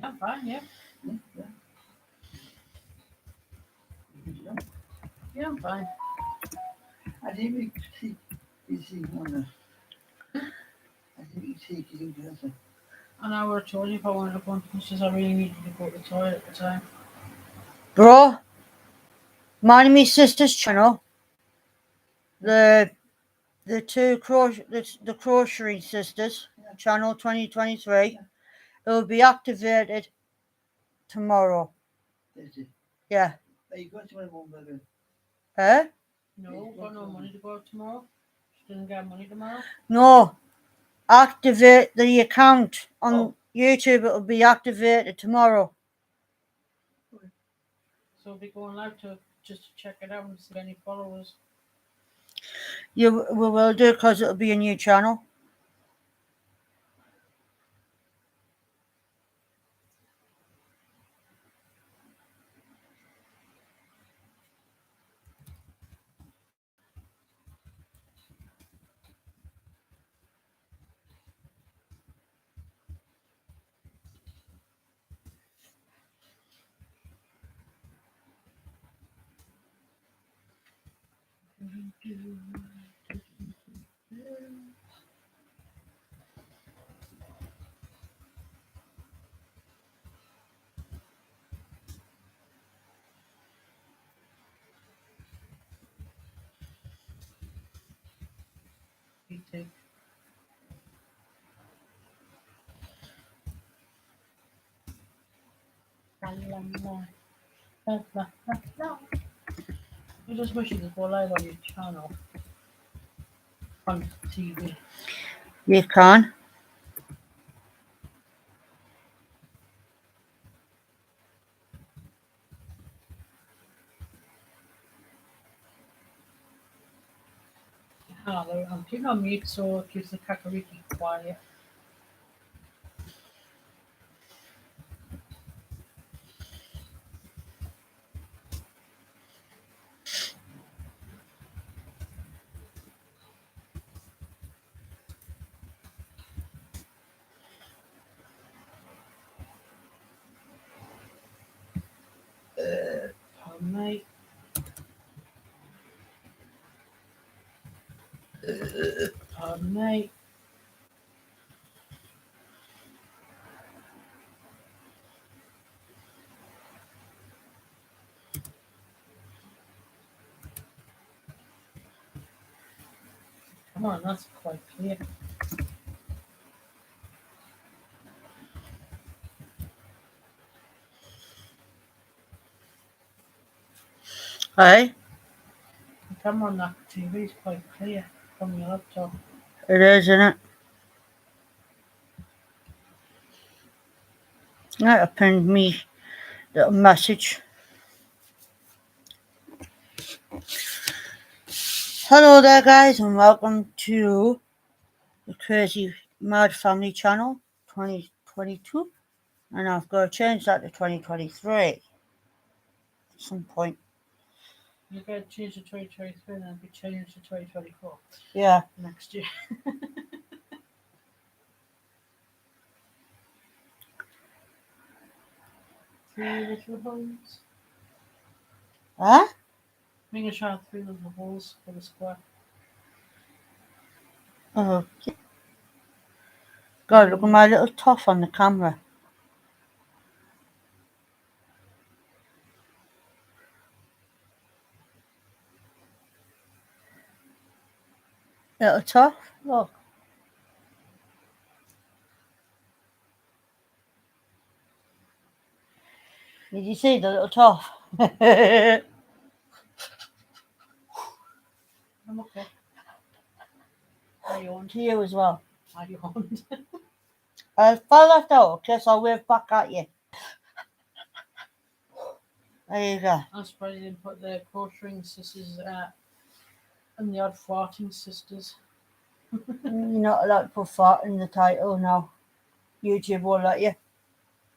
Yeah, I'm fine, yeah. Yeah. Yeah, I'm fine. I didn't see one. I didn't see you guys. An hour told you if I wanted to go into the missus, I really needed to go to the toilet at the time. Bro, mind me sister's channel. The the Crochery Sisters channel 2023. It will be activated tomorrow. Did you? Yeah. Are you going to my mum, baby? Eh? No, got no money to go out tomorrow. She didn't get money tomorrow. No. Activate the account on Oh. YouTube. It will be activated tomorrow. So we'll be going live to just to check it out and see any followers. We will do because it'll be a new channel. PT. I just wish you could go live on your channel on TV. You can. I'm keeping on mute so it keeps the kakariki quiet. Pardon me. Pardon me. Come on, that's quite clear. Hey, The camera on that TV is quite clear from your laptop. it is, isn't it? That pinned me little message. Hello there, guys, and welcome to the Crazy Mad Family Channel 2022. And I've got to change that to 2023 at some point. You got to change to 2023 and then be changed to 2024 Yeah. next year. Three little holes. Huh? Make a shot 3 little holes for the square. Oh, God, look at my little toff on the camera. Little toff, look. Did you see the little toff? I'm okay. I yawned. To you as well. I yawned. If I left out, guess I'll wave back at you. There you go. I'm surprised you didn't put the Crocheting Sisters and the Odd Farting Sisters. You're not allowed to put fart in the title now. YouTube won't let you.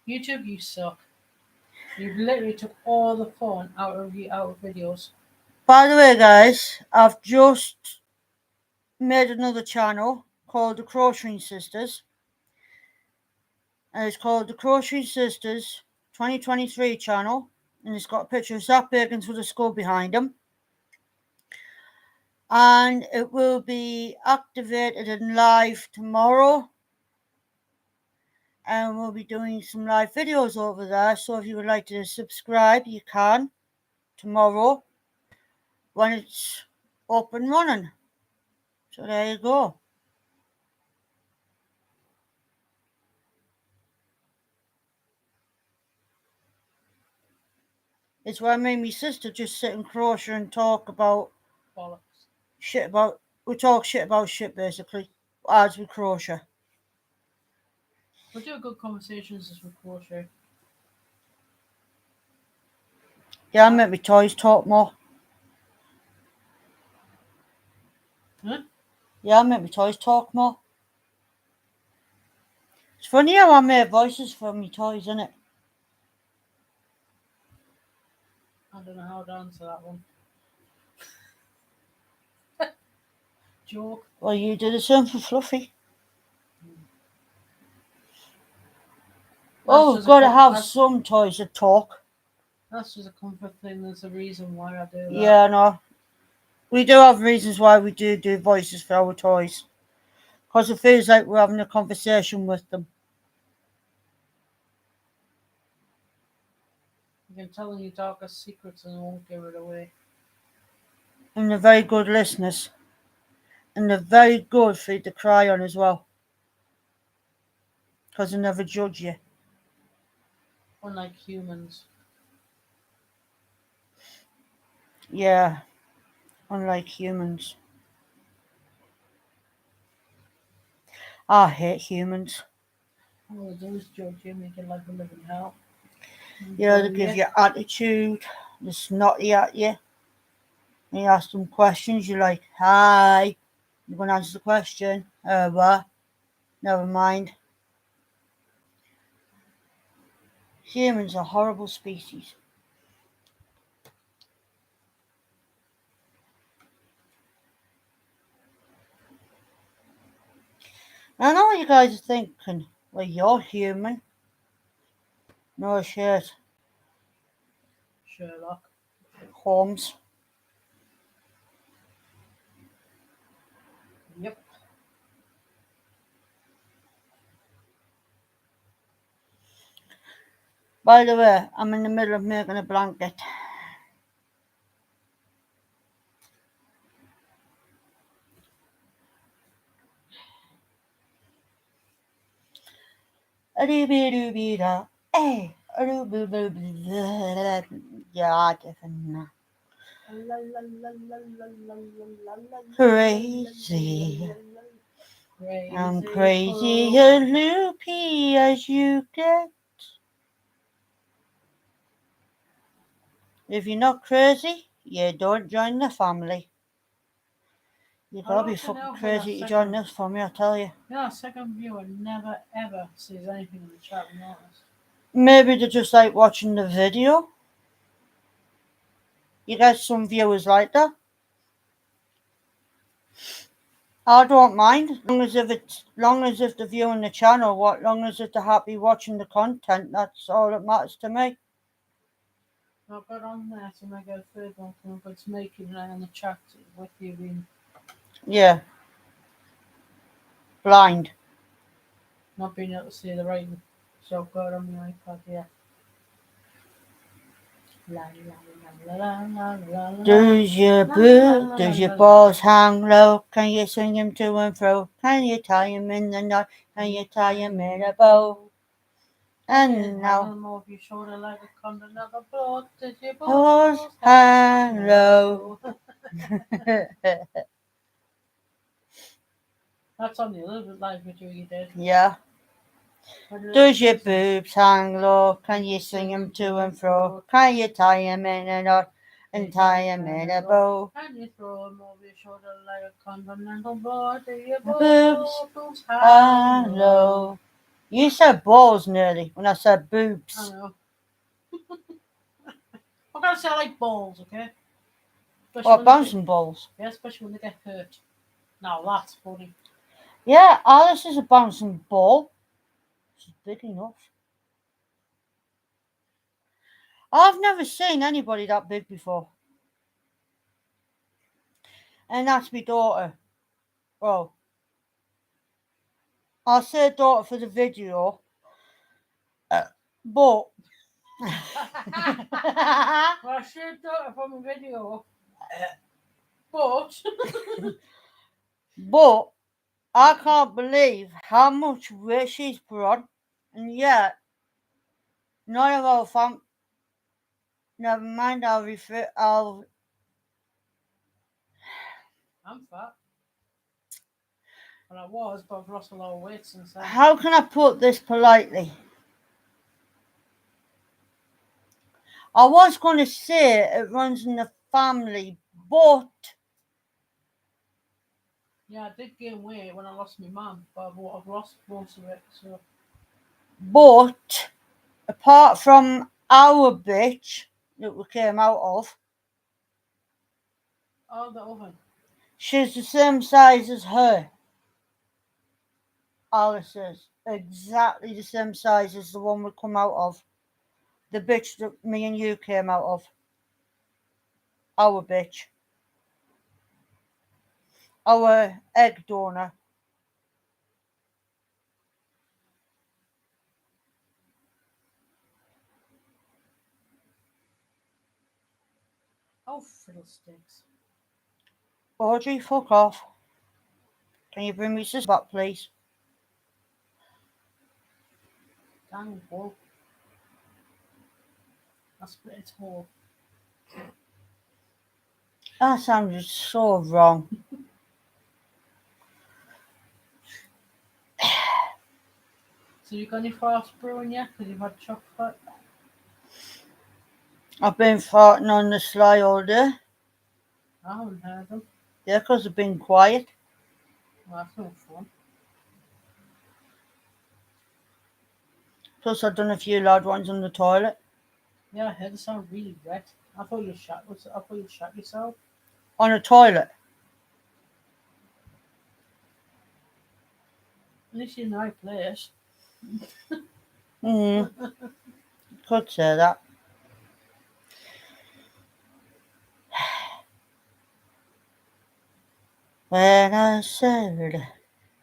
YouTube, you suck. You literally took all the fun out of videos. By the way, guys, I've just made another channel called the Crocheting Sisters. and it's called the Crochet Sisters 2023 channel, and it's got a picture of Zach Bagans with a skull behind him. And it will be activated and live tomorrow. And we'll be doing some live videos over there. So if you would like to subscribe, you can tomorrow when it's up and running. So there you go. It's where me and my sister just sit and crochet and talk about Bollocks. we talk shit about shit basically as we crochet. We do good conversations as we crochet. Yeah, I make my toys talk more. Huh? Yeah, I make my toys talk more. It's funny how I make voices for my toys, isn't it? I don't know how to answer that one. Joke. Well, you do the same for Fluffy. Oh, just a gotta com- have that's- some toys that talk. That's just a comfort thing. There's a reason why I do that. Yeah, no. We do have reasons why we do voices for our toys. Because it feels like we're having a conversation with them. You can tell them your darkest secrets and they won't give it away. And they're very good listeners. And they're very good for you to cry on as well. Because they never judge you. Unlike humans. Yeah. Unlike humans. I hate humans. All they do is judge you, make your life a living hell. Yeah, they give you attitude. They're snotty at you. And you ask them questions, you're like, hi. You're going to answer the question. What? Never mind. Humans are horrible species. I know what you guys are thinking. Well, you're human. No shit. Sherlock. Holmes. Yep. By the way, I'm in the middle of making a blanket. A-doo-be-doo-be-da. Hey. Yeah, definitely. Crazy. I'm crazy and loopy as you get. If you're not crazy, you don't join the family. You gotta be fucking crazy to join this family, I tell you. Yeah, second viewer never ever sees anything in the chat and notice. Maybe they just like watching the video. You get some viewers like that. I don't mind, long as if they're viewing the channel, long as if they're happy watching the content, that's all that matters to me. I've got on there to make a third one come up. It's making it on the chat with you being Yeah. Blind. not being able to see the writing. So I've got on my iPad here. Does your balls hang low? Can you swing him to and fro? Can you tie him in the knot? Can you tie him in a bow? And now, Move your shoulder like a condom, never blow. Did your balls balls hang low? That's on the other live video you did. Yeah. Does your boobs hang low? Can you swing him to and fro? Can you tie him in a knot and tie him in a bow? Can you throw him over your shoulder like a continental blow? Do your Boobs boobs hang low? You said balls nearly when I said boobs. I know. I'm gonna say I like balls, okay? Especially What, when bouncing balls? Yeah, especially when they get hurt. Now that's funny. Yeah, Alice is a bouncing ball. She's big enough. I've never seen anybody that big before. And that's my daughter. Well, I'll say daughter for the video. But Well, I should do it from a video. But but I can't believe how much weight she's put on, and yet none of our fam. Never mind, I'll refer. I'm fat. Well, I was, but I've lost a lot of weight since then. How can I put this politely? I was going to say it runs in the family, but Yeah, I did gain weight when I lost my mum, but I've lost most of it. So apart from our bitch that we came out of, oh, the oven. she's the same size as her. Alice is exactly the same size as the one we come out of. The bitch that me and you came out of. Our bitch. Our egg donor. Oh, fiddlesticks. Audrey, fuck off. Can you bring me sister back, please? Dang bull. I split its hole. That sounded so wrong. So you got any fast brewing yet? Because you've had chocolate. I've been farting on the sly all day. I haven't heard them. Yeah, because I've been quiet. Well, that's no fun. Plus, I've done a few loud ones on the toilet. Yeah, I heard it sound really wet. I thought you shot yourself. On a toilet. At least you're in the right place. Could say that. When I said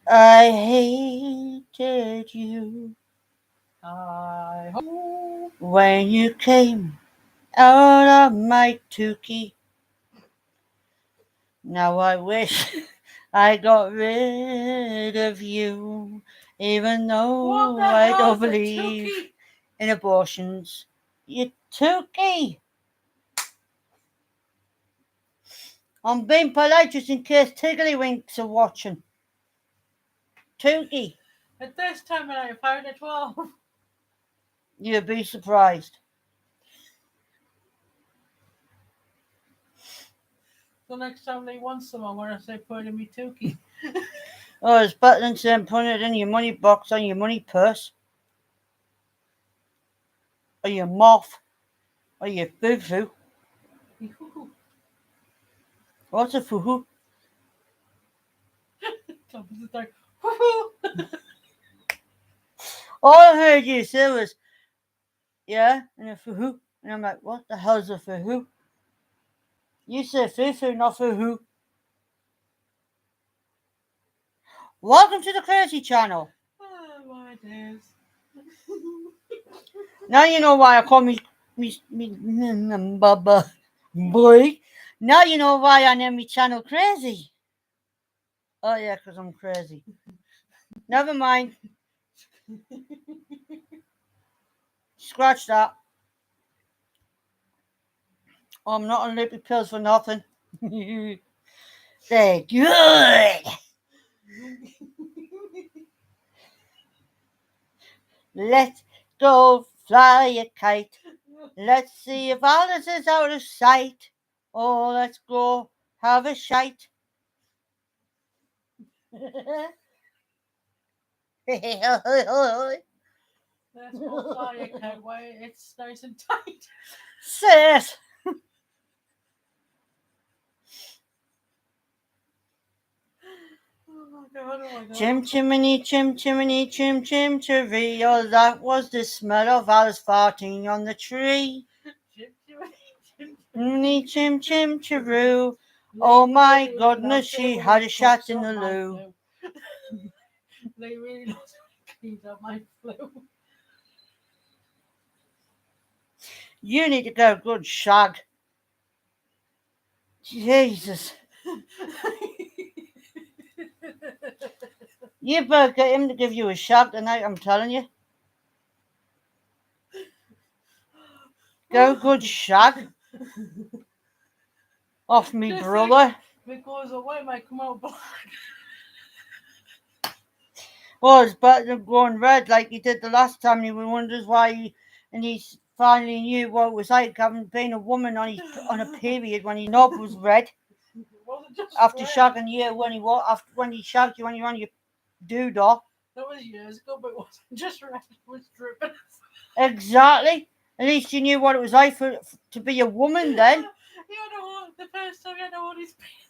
I hated you, I hope. when you came out of my tukey, now I wish I got rid of you, even though What the I hell's don't a believe tukey? in abortions. You tukey! I'm being polite just in case Tiddlywinks are watching. Tukey, At this time of night, I found it 12. you'd be surprised. So next time they want someone, I'm going to say put it in me tukey. Oh, it's better than saying putting it in your money box or your money purse. Or your moth. Or your foo-foo. What's a foo-hoo? It's like, woohoo! All I heard you say was, yeah, and a foo-hoo. And I'm like, what the hell's a foo-hoo? You say foo-foo, not foo-hoo. Welcome to the Crazy Channel. Oh, my days. Now you know why I call me Baba boy. Now you know why I name my channel Crazy. Oh yeah, because I'm crazy. Never mind. Scratch that. I'm not on lippy pills for nothing. They're good. Let's go fly a kite. Let's see if Alice is out of sight. Oh, let's go have a shite. Let's go fly a kite while it's nice and tight. Sis. Oh my god, oh my god. Chim chimney, chim chimney, chim chim chiree. Oh, that was the smell of Alice farting on the tree. Chim, chim, chim, Chimney, chim chim chiroo. chim. Oh They my really goodness, loved she it when had I a shot cooked in up the my loo. flu. They really loved it when I cleaned up my flu. You need to get a good shag. Jesus. You better get him to give you a shag tonight, I'm telling you. Get a good shag off me Just brother. Because the white might come out black. Well, it's better than going red like he did the last time. He wonders why he finally knew what it was like having been a woman on a period when his knob was red. It wasn't just After red. shagging you when he shagged you when you were on your doodah. That was years ago, but it wasn't just red. It was dripping. Exactly. At least you knew what it was like to be a woman then. You know, the first time I know what his penis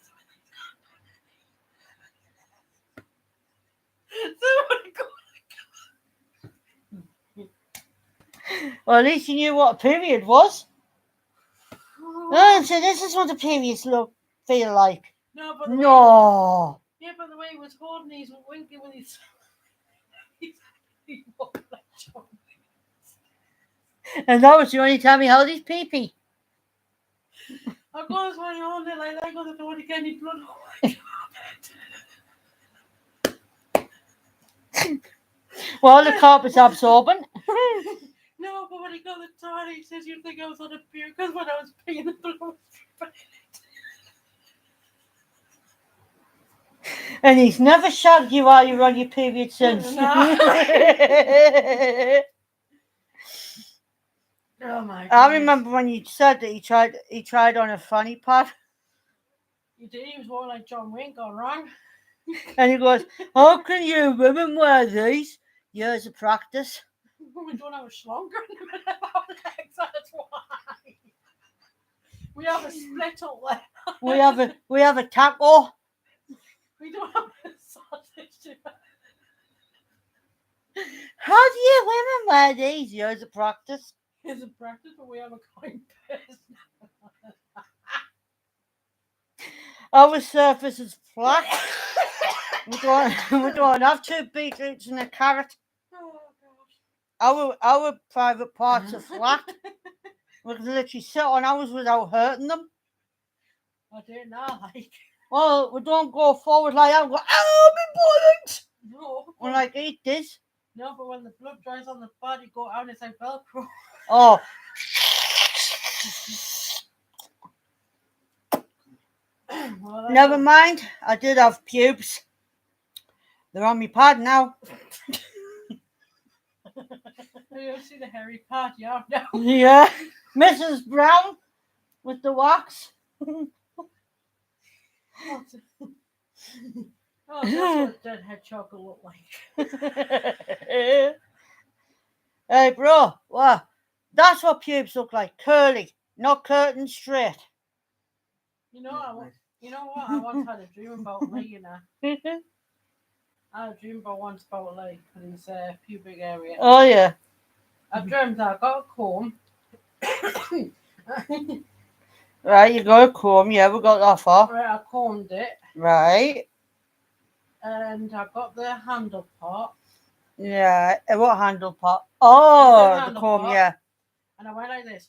Well, at least you knew what a period was. Oh, so this is what a period feel like. No, but the way, No. yeah, but the way he was holding, he's winking with his. He walked like John. And that was the only time he held his pee-pee. Of course, when you hold it like that, because I don't want to get any blood. Well, the carpet's absorbent. No, but when he got the toilet, he says, "You think I was on a beer?" Because when I was peeing, the blood was dripping. And he's never shagged you while you're on your period since. No. Oh my god. I remember when you said that he tried on a fanny pad. You did, he was walking like John Wayne gone wrong. And he goes, how can you women wear these? Years of practice. We don't have a schlonker in the middle of our legs, that's why. We have a split up there. We have a taco. We don't have a sausage. How do you women wear these? Years of practice. It's a practice, but we have a coin purse. Our surface is flat. we don't have two beetroots and a carrot. Oh gosh. Our private parts are flat. We can literally sit on ours without hurting them. I don't know, like. Well, we don't go forward like that and go, oh, my buttocks! No. We're like, eat this. No, but when the blood dries on the body, go out and it's like Velcro. Oh. Well, Never mind. I did have pubes. They're on my pad now. You see the hairy part, yeah, now. Yeah. Mrs. Brown with the wax. Oh, that's what dead hedgehog will look like. Hey, bro. What? That's what pubes look like. Curly, not curtain straight. You know what? I once had a dream about me, you know. I had a dream about once about like his pubic area. Oh, yeah. I dreamt that I got a comb. Right, you got a comb. Yeah, we got that far. Right, I combed it, Right. and I got the handle part, Yeah. What handle part? Oh, the handle comb, part. yeah. and I went like this.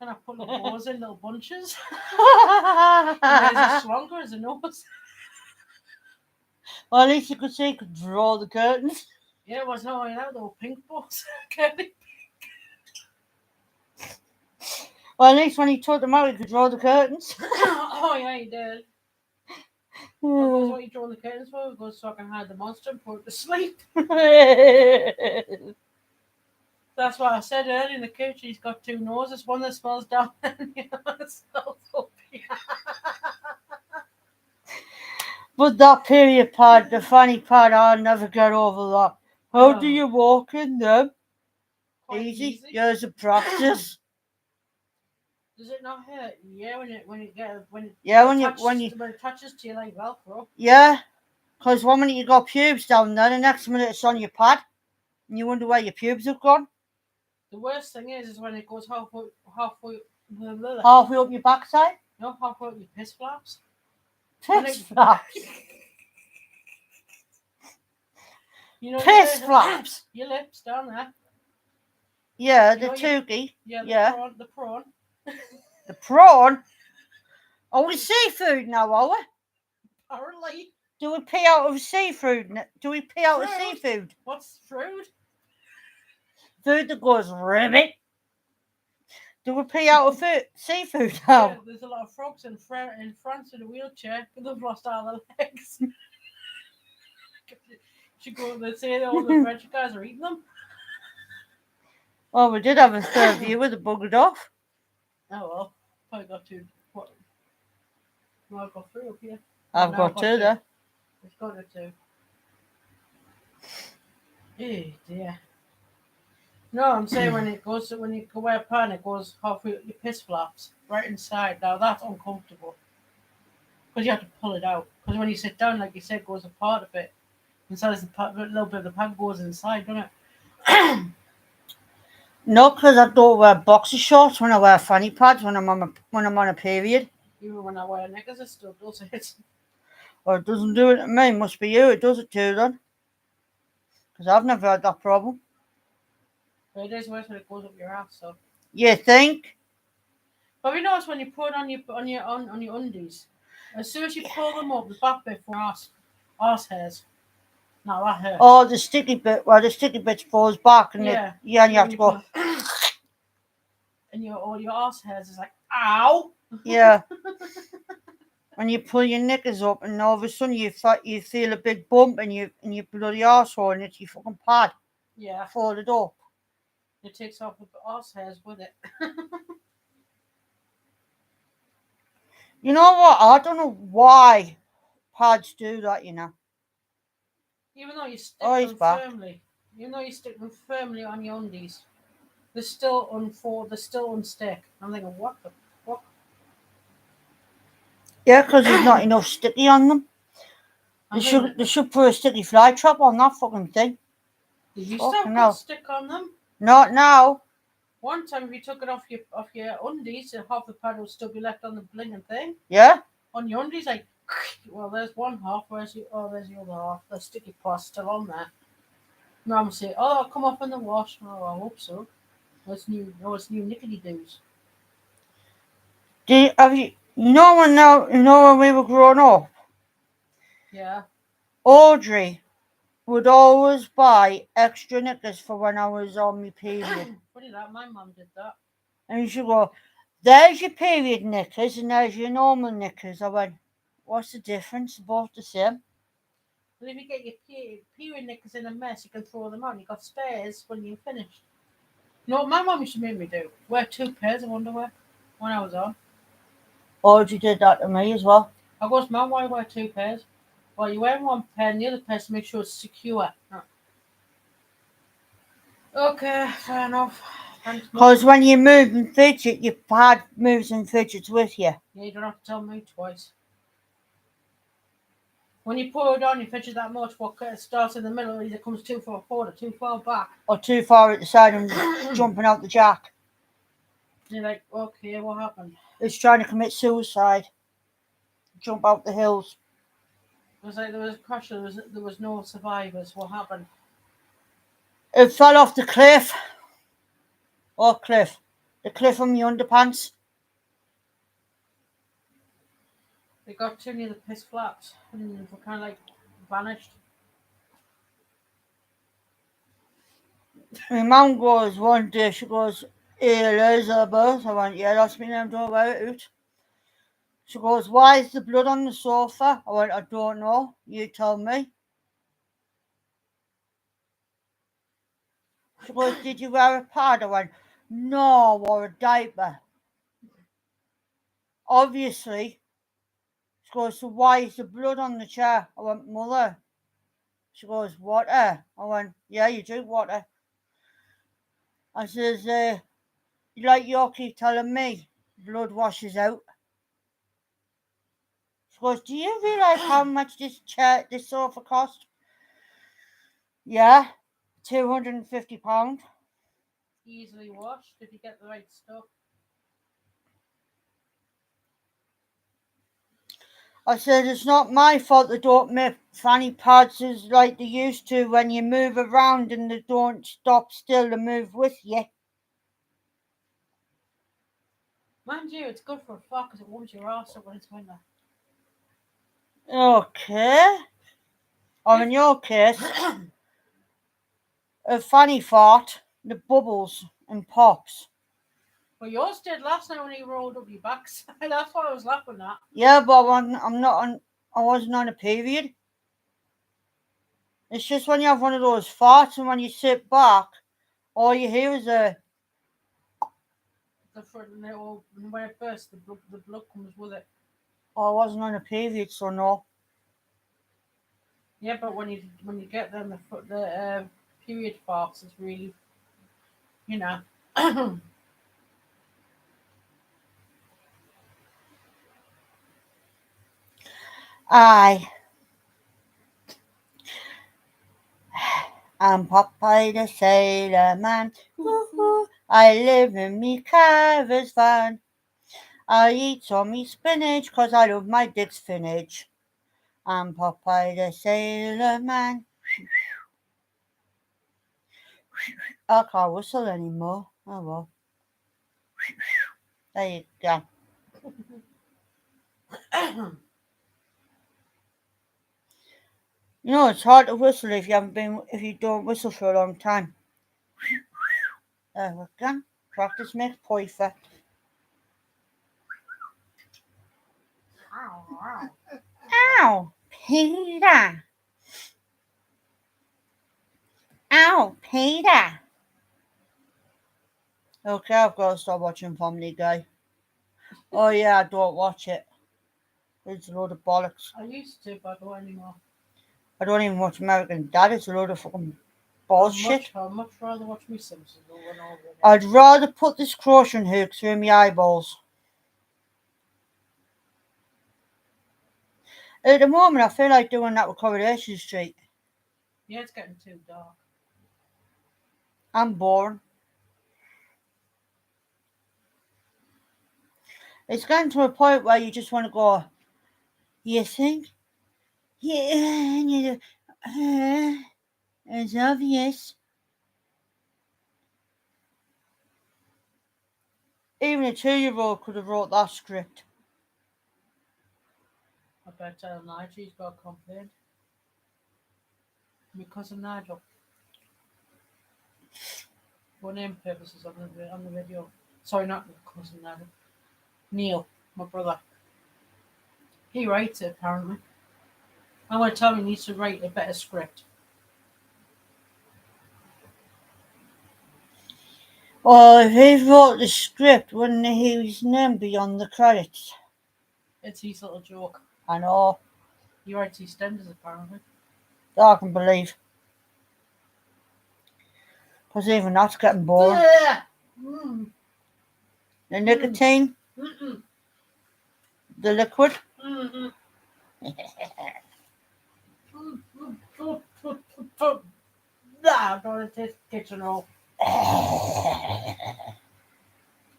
And I put the balls in little bunches. And there's a slonker as a nose. Well, at least you could see you could draw the curtains. Yeah, it was not only that, they were pink balls. Curly. Well, at least when he took them out, he could draw the curtains. Oh, yeah, he did. Because what you draw the curtains for? Goes so I can hide the monster and put it to sleep. That's what I said earlier in the couch. He's got two noses. One that smells down and the other that smells up. But that period pad, the funny part, I'll never get over that. How do Oh. you walk in them? Quite Easy. Years of practice. Does it not hurt? Yeah, when it Yeah, when when it attaches to you like Velcro. yeah, because one minute you got pubes down there, the next minute it's on your pad, and you wonder where your pubes have gone. The worst thing is when it goes halfway Halfway up your backside. no, halfway up your piss flaps. Piss flaps. You know Piss flaps. your lips down there. Yeah, You the know toogie. Yeah, Yeah. the prawn. The prawn. Oh, the seafood now, are we? Apparently. Do we pee out of seafood? Do we pee out of Fruit. seafood? What's fruit? Food that goes ribbit. Do we pee out of seafood now? Yeah, there's a lot of frogs in France in a wheelchair. They've lost all their legs. Should go. They say all the French guys are eating them. Oh, we did have a third view with a buggered off. Oh well, probably got two. What? No, I've got three up here. I've No, got two there. It's got a two. Eh, dear. No, I'm saying when you go wear a pan, it goes halfway up your piss flaps, right inside. Now that's uncomfortable because you have to pull it out. Because when you sit down, like you said, it goes a part of it. Inside, a little bit of the pan goes inside, doesn't it? No, because I don't wear boxer shorts when I wear fanny pads when I'm on a period. Even when I wear knickers, it still does it. Or it doesn't do it to me. Must be you. It does it too then. Because I've never had that problem. But it is worse when it goes up your ass. So, You think? but you notice when you put it on your undies, as soon as you pull them up, the back bit for arse hairs. Now that hurts. Oh, the sticky bit. Well, the sticky bit falls back, and Yeah. and you have to go. And your arse hairs is like, ow. Yeah. When you pull your knickers up, and all of a sudden you feel a big bump, and you bloody arsehole, and it's your fucking pad Yeah. folded up. It takes off the arse hairs with it. You know what? I don't know why pads do that. You know. Even though you stick Oh, he's them back. firmly. Even though you stick them firmly on your undies, they're still unfold. They're still unstick. I'm thinking, what the fuck? Yeah, because there's not enough sticky on them. I'm They thinking, should put a sticky fly trap on that fucking thing. did you fucking still hell. put stick on them? Not now. One time, if you took it off your undies, half the pad would still be left on the blinging thing. Yeah. On your undies, like, well, there's one half. There's the other half. The sticky part's still on there. Mum say, "Oh, it'll come off in the wash." Oh, I hope so. It's new. No, it's new nickety doos. Have you? You know when we were growing up, Yeah. Audrey would always buy extra knickers for when I was on my period. Funny that my mum did that. And she'd go, "There's your period knickers and there's your normal knickers." I went, "What's the difference? They're both the same." But if you get your period knickers in a mess, you can throw them on. You got spares when you're finished. You know what my mum used to make me do? Wear 2 pairs of underwear when I was on. Audrey did that to me as well. I goes, "Mum, why wear 2 pairs?" Well, you wear one pair and the other pair to make sure it's secure. Okay, fair enough. Thanks, Mum. Because when you move and fidget, your pad moves and fidgets with you. Yeah, you don't have to tell me twice. When you pour it on, you fidget that much. What starts in the middle either comes too far forward or too far back. Or too far at the side and jumping out the jack. You're like, okay, what happened? It's trying to commit suicide. Jump out the hills. It was like there was a crash. There was no survivors. What happened? It fell off the cliff. What cliff? The cliff on my underpants. They got too near the piss flaps and they kind of like vanished. My mum goes one day, she goes, "Hey, Elizabeth." I went, "Yeah, that's me name, don't wear it out." She goes, "Why is the blood on the sofa?" I went, "I don't know. You tell me." She goes, "Did you wear a pad?" I went, "No, I wore a diaper." Obviously. She goes, "So why is the blood on the chair?" I went, "Mother." She goes, "Water?" I went, "Yeah, you drink water." I says, "You like you keep telling me." blood washes out. She goes, do you realise how much this sofa cost? Yeah, £250. Easily washed if you get the right stuff. I said, it's not my fault they don't make fanny pads as like they used to when you move around and they don't stop still to move with you. Mind you, it's good for a fart because it warms your arse up when it's winter. Okay. Or in your case, a fanny fart, the bubbles and pops. Well, yours did last night when you rolled up your backside. That's why I was laughing at. Yeah, but I wasn't on a period. It's just when you have one of those farts and when you sit back, all you hear is a. The front and when it bursts, the blood comes with it. Oh, I wasn't on a period, so no. Yeah, but when you get them the period farts, it's really, you know. I'm Popeye the Sailor Man. Woo-hoo. I live in me carver's van. I eat all me spinach 'cause I love my dick spinach. I'm Popeye the Sailor Man. I can't whistle anymore. Oh well. There you go. You know, it's hard to whistle if you don't whistle for a long time. There we go. Practice makes perfect. Ow, Peter. Ow, Peter. Okay, I've got to stop watching Family Guy. Oh yeah, I don't watch it. It's a load of bollocks. I used to, but I don't anymore. I don't even watch American Dad. It's a load of fucking bullshit. I'd much rather watch me Simpsons over and over again. I'd rather put this crossing hook through my eyeballs. At the moment, I feel like doing that with Coronation Street. Yeah, it's getting too dark. I'm bored. It's getting to a point where you just want to go, you think? Yeah, it's obvious. Even a 2-year-old could have wrote that script. I bet Nigel's got a complaint. My cousin Nigel. For name purposes on the video. Sorry, not my cousin Nigel. Neil, my brother. He writes it apparently. I'm going to tell him he needs to write a better script. Well, if he wrote the script, wouldn't his name be on the credits? It's his little joke. I know. He writes EastEnders apparently. That I can believe. Because even that's getting boring. Mm. The nicotine, Mm-mm. the liquid. Mm-mm. I'm going to take the kitchen roll.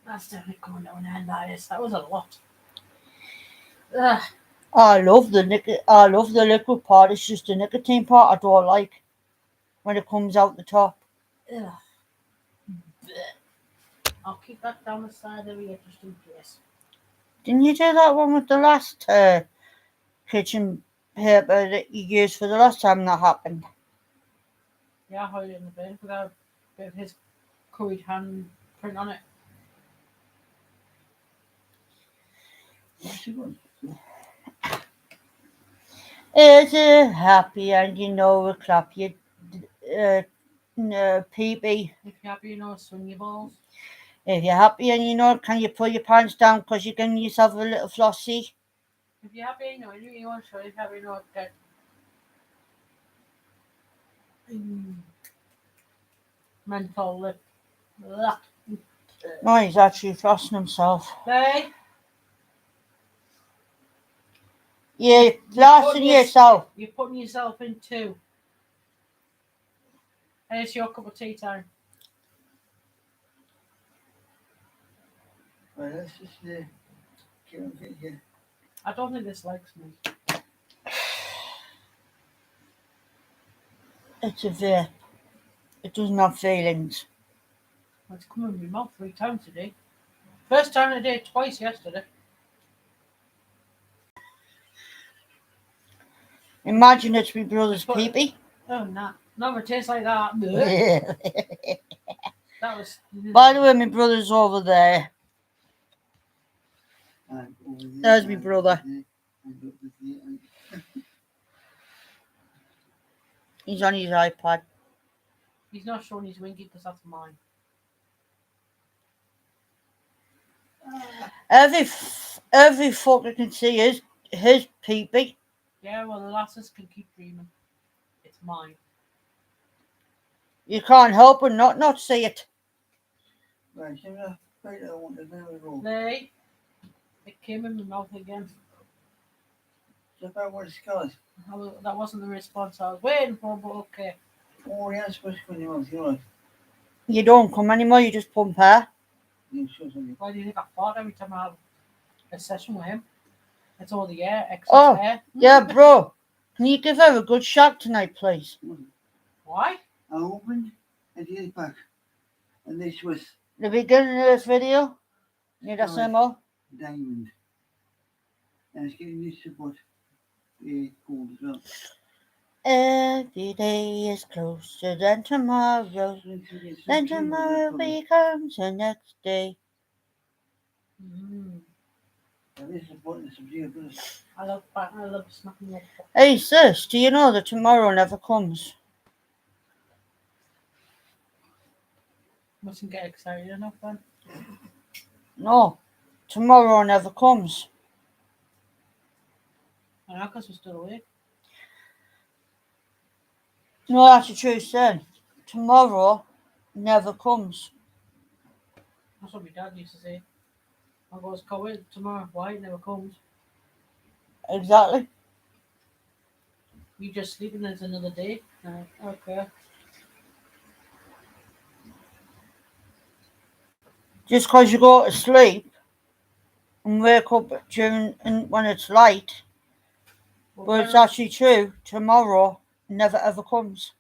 That's definitely coming down the end, that is. That was a lot. Ugh. I love the liquid part. It's just the nicotine part I don't like when it comes out the top. Ugh. I'll keep that down the side of here just in case. Didn't you do that one with the last kitchen paper that you used for the last time that happened? Yeah, I hide it in the bin without a bit of his curried hand print on it. What's he got? It's a happy and you know a clap your pee-pee. If you're happy, you know, swing your balls. If you're happy and you know, can you pull your pants down because you're giving yourself a little flossy? If you're happy, you know, you want to show. If you're happy, you know, get. Menthol lip. Ugh. No, he's actually flossing himself. Hey, Yeah, You're flossing putting your- yourself. you're putting yourself in two. And it's your cup of tea time. Right, let's just get on here. I don't think this likes me. It's a vape. It doesn't have feelings. It's come in my mouth 3 times today. First time today, twice yesterday. Imagine it's my brother's But- peepee. Oh, nah. Never tastes like that. Blech. Yeah. That was. By the way, my brother's over there. And over there, There's my and brother. over there, and over there, and He's on his iPad. He's not showing his winky because that's mine. Every fucker can see his peepee. Yeah, well, the lasses can keep dreaming. It's mine. You can't help but not see it. right, so now, right, I want to go. They. It came in my mouth again. So if I want scars, That wasn't the response I was waiting for, but okay. oh, yeah, supposed to go on, you know, You don't come anymore. You just pump air. you show something. Why do you think I fart every time I have a session with him? It's all the air, excess Oh. air. Yeah, bro. Can you give her a good shot tonight, please? Why? I opened a deal pack, and this was The beginning of this video. Need a Sorry. symbol. diamond. And it's getting this support gold as well. Every day is closer than tomorrow. So it's gonna get some Then change over tomorrow the colour. becomes the next day. Mm. And this is important, some deal bills. I love smacking your foot. Hey sis, do you know that tomorrow never comes? Mustn't get excited enough then. No, tomorrow never comes. And our was still awake. No, that's a true saying. Tomorrow never comes. That's what my dad used to say. I goes, go in tomorrow. Why? It never comes. Exactly. You just sleeping, there's another day. Okay. Just because you go to sleep and wake up when it's light, Well, but it's parents- actually true. Tomorrow never ever comes.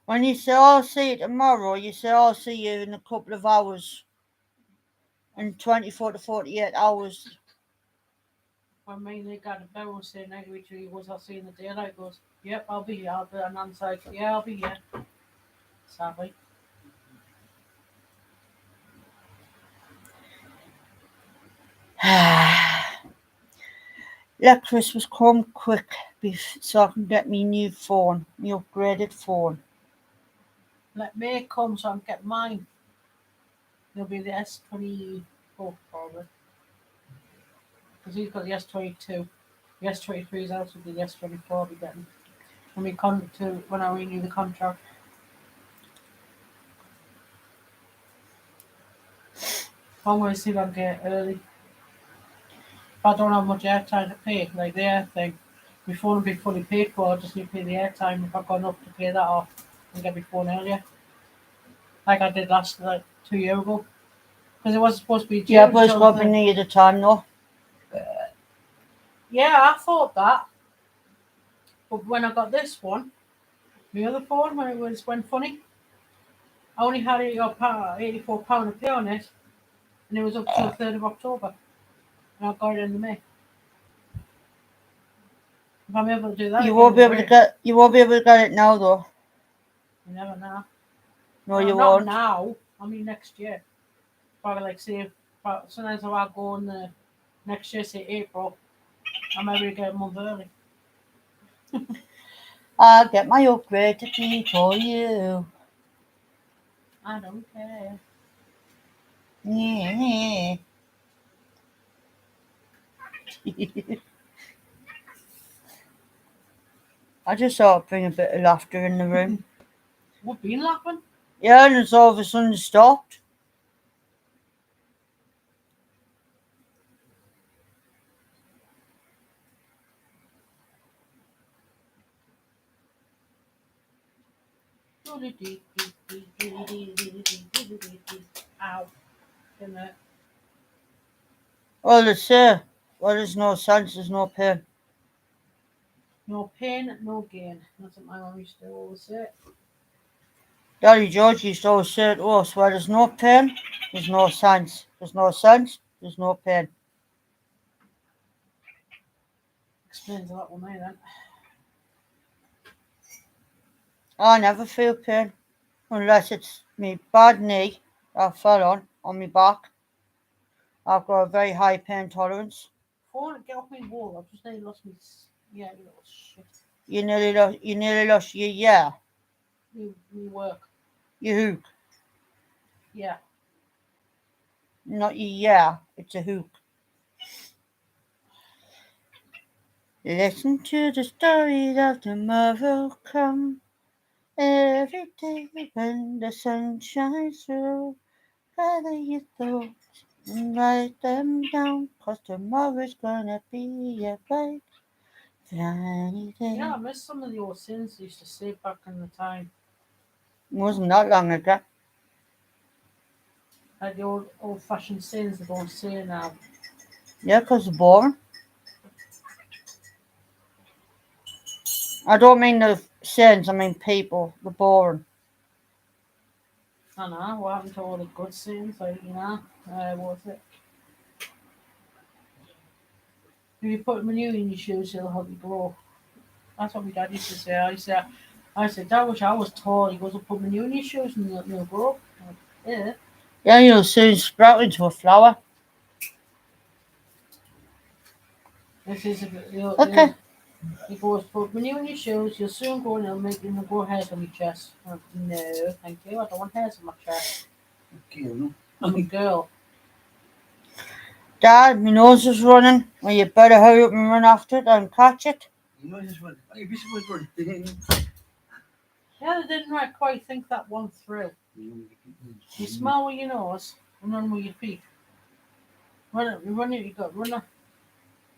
When you say, I'll see you tomorrow, you say, I'll see you in a couple of hours. In 24 to 48 hours. when me and they got a bell was saying every 2 was I'll see you in the daylight. Goes, yep, I'll be here. I'll be on the side. Yeah, I'll be here. Sadly. Let Christmas come quick so I can get me new phone, me upgraded phone. Let May come so I can get mine. It'll be the S24 probably. Because he's got the S22. The S23 is also the S24 I'll be getting. When I renew the contract. I'm going to see if I can get it early. If I don't have much airtime to pay, like the air thing, my phone will be fully paid for. I just need to pay the airtime if I've got enough to pay that off and get my phone earlier. Like I did 2 years ago. Because it wasn't supposed to be due Yeah, but it's until got to be near the time though. Yeah, I thought that. But when I got this one, my other phone, when it went funny, I only had £84 to pay on it, and it was up till 3rd of October. And I got it in the May. If I'm able to do that, You won't be able to get it now though. You never know. No, you not won't. now. I mean next year. Probably like say, sometimes if I go in the next year, say April, I maybe get a month early. I'll get my upgrade to keep for you. I don't care. Yeah. I just thought I'd bring a bit of laughter in the room. We've been laughing. Yeah, and it's all of a sudden stopped. Ow. Didn't it? Well, they say, well, there's no sense, there's no pain. No pain, no gain. That's what my mum used to always say. Daddy George used to always say to us, where there's no pain, there's no sense. There's no sense, there's no pain. Explains a lot with me then. I never feel pain, unless it's me bad knee I fell on my back. I've got a very high pain tolerance. Phone, get off my wall. I've just nearly lost me. Yeah, you little shit. You nearly lost your Me work. your hook. Yeah. Not your it's a hook. Listen to the stories of tomorrow come. Every day when the sun shines through, gather your thoughts and write them down, 'cause tomorrow's gonna be a bright, sunny day. Yeah, I miss some of the old sins they used to say back in the time. It wasn't that long ago. Like the old fashioned sins they don't say now. Yeah, 'cause they're boring. I don't mean the sins, I mean people. They're boring. I know, what happened to all the good sins? Like, what was it? If you put manure in your shoes, it'll help you grow. That's what my dad used to say. I said, Dad, I wish I was tall. He goes, I'll put manure in your shoes and you'll grow. I'm like, yeah. Yeah, you'll soon sprout into a flower. This is Okay. He goes, put manure in your shoes, you'll soon grow and it'll grow hairs on your chest. I'm like, no, thank you. I don't want hairs on my chest. Okay, no. I'm a girl. Dad, my nose is running. Well, you better hurry up and run after it and catch it. You know this one. I wish it was for the Yeah, they didn't quite think that one through. You smell with your nose and run with your feet. Run it.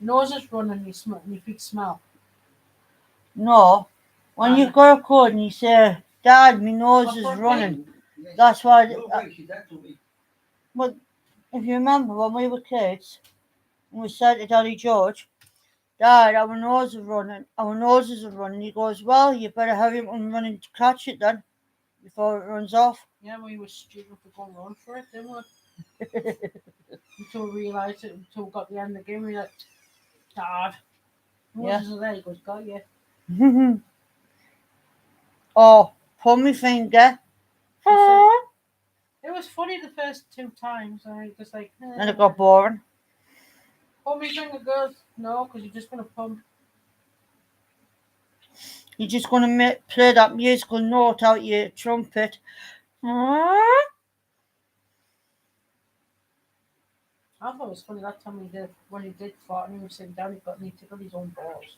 Nose is running, you smell, and your feet smell. No. When you go to court and you say, Dad, my nose That's is what running. That's why. No, wait, see, that told me. If you remember when we were kids, and we said to Daddy George, Dad, our nose is running. Our noses are running. He goes, well, you better hurry up and run and catch it then, before it runs off. Yeah, we were stupid for going on for it, didn't we? Until we realised it, until we got the end of the game, we were like, Dad, noses are there. He goes, got you. Oh, pull me finger. It was funny the first 2 times, and I just like, And it got boring. pull me finger, girls. No, because you're just going to pump. You're just going to play that musical note out your trumpet. I thought it was funny that time when he did fart and he was sitting down, he tickled his own balls.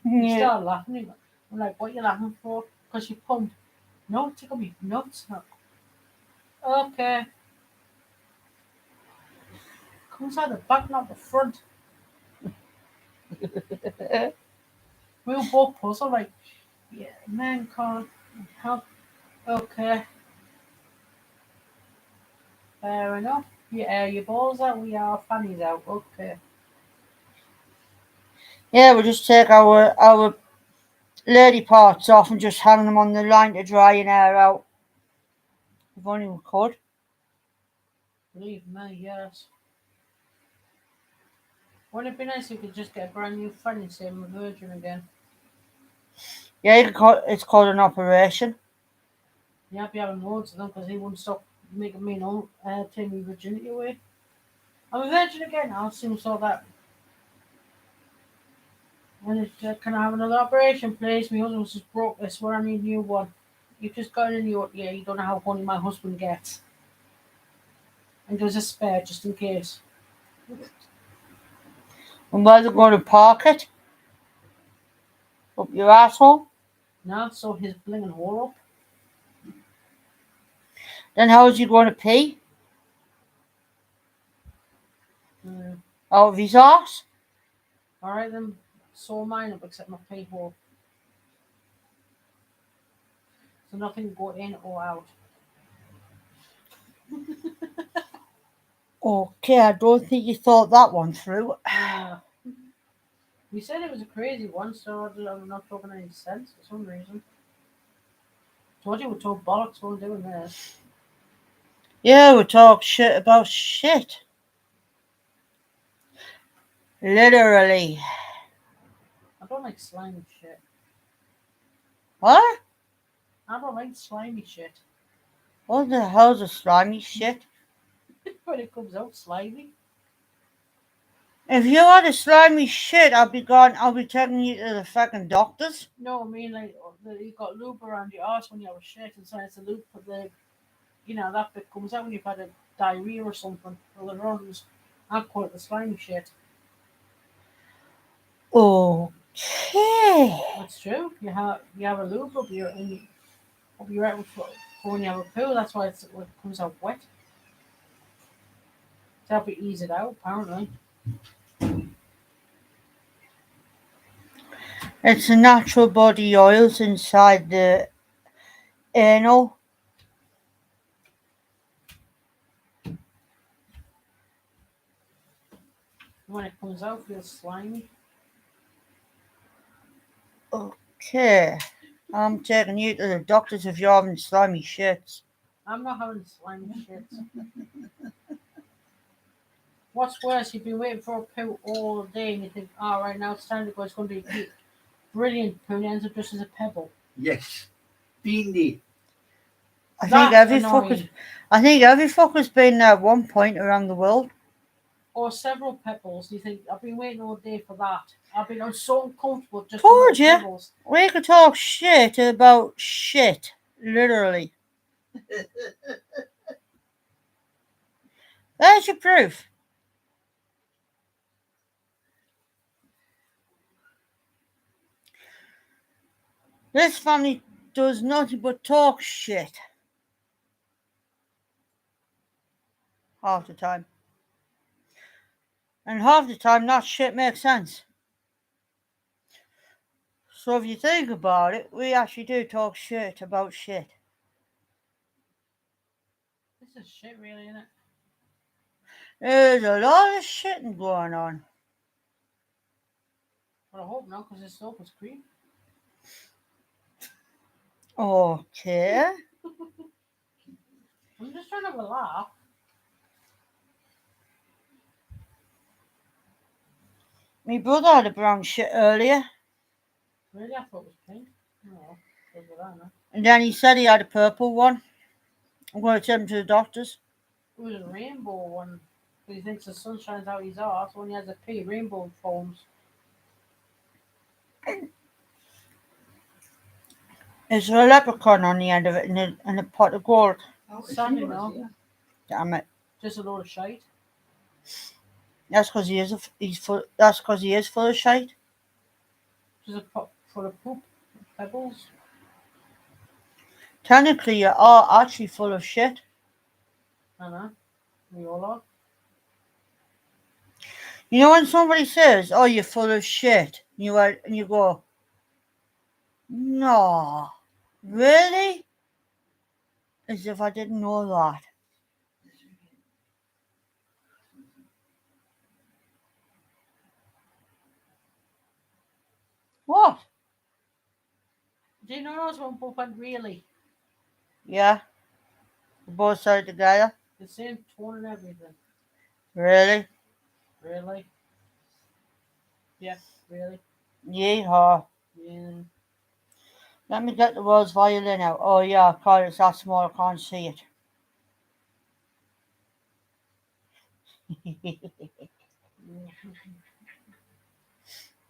He Yeah. started laughing. I'm like, what are you laughing for? Because you pumped. No, tickle me nuts. Okay. Comes out the back, not the front. We were both puzzled, like, yeah, man can't help. Okay. Fair enough. You air your balls out, we air our fannies out. Okay. Yeah, we'll just take our lady parts off and just hang them on the line to dry and air out. If only we could. Believe me, yes. Wouldn't it be nice if we could just get a brand new fanny, same with Virgin again? Yeah, it's called an operation. Yeah, I'd be having loads of them because he wouldn't stop making me take my virginity away. I'm a virgin again. I'll soon sort that. And can I have another operation, please? My husband's just broke this one. I need a new one. You've just got a new one. Yeah, you don't know how horny my husband gets. And there's a spare just in case. And where they're going to park it? Up your asshole? No, so his blinging hole up. Then how is he going to pee? Out of his arse? Alright then, sew mine up except my pee hole. So nothing go in or out. Okay, I don't think you thought that one through. We said it was a crazy one, so I'm not talking any sense for some reason. Told you we're told bollocks while doing this. Yeah, we talk shit about shit. Literally. I don't like slimy shit. What? I don't like slimy shit. What the hell's a slimy shit? When it comes out slimy. If you had a slimy shit, I'll be taking you to the fucking doctors. No, I mean like you got lube around your arse when you have a shit, and so it's a lube for the, that bit comes out when you've had a diarrhea or something, or the runs. I call it the slimy shit. Okay. That's true. You have a lube up your out for when you have a poo. That's why it comes out wet. To help it ease it out, apparently. It's the natural body oils inside the anal. When it comes out, it feels slimy. Okay. I'm taking you to the doctors if you're having slimy shits. I'm not having slimy shit. What's worse, you've been waiting for a poo all day and you think, right, now it's time to go, it's going to be a brilliant poo, and it ends up just as a pebble. Yes. Been there. I That's think every fucker's been there at one point around the world. Or several pebbles. You think, I've been waiting all day for that. I'm so uncomfortable just Told for you. pebbles. We could talk shit about shit. Literally. There's your proof. This family does nothing but talk shit. Half the time. And half the time that shit makes sense. So if you think about it, we actually do talk shit about shit. This is shit, really, isn't it? There's a lot of shitting going on. But I hope not, because this soap is cream. Okay. I'm just trying to have a laugh. My brother had a brown shit earlier. Really, I thought it was pink. Oh, does what I know. And then he said he had a purple one. I'm going to take him to the doctors. It was a rainbow one. Because he thinks the sun shines out his arse. When he has a pee, rainbow forms. Is there a leprechaun on the end of it and a pot of gold? Sadly, no. Damn it. Just a load of shite. That's because he is full of shite. Just a pot full of poop. Pebbles. Technically, you are actually full of shit. I know. We all are. You know when somebody says, "Oh, you're full of shit," and you go, "No, really?" As if I didn't know that. What? Do you know those one both went really? Yeah. We both said it together. The same tone and everything. Really? Really? Yeah, really? Yeehaw. Yeah. Let me get the world's violin out. Oh yeah, God, it's that small, I can't see it.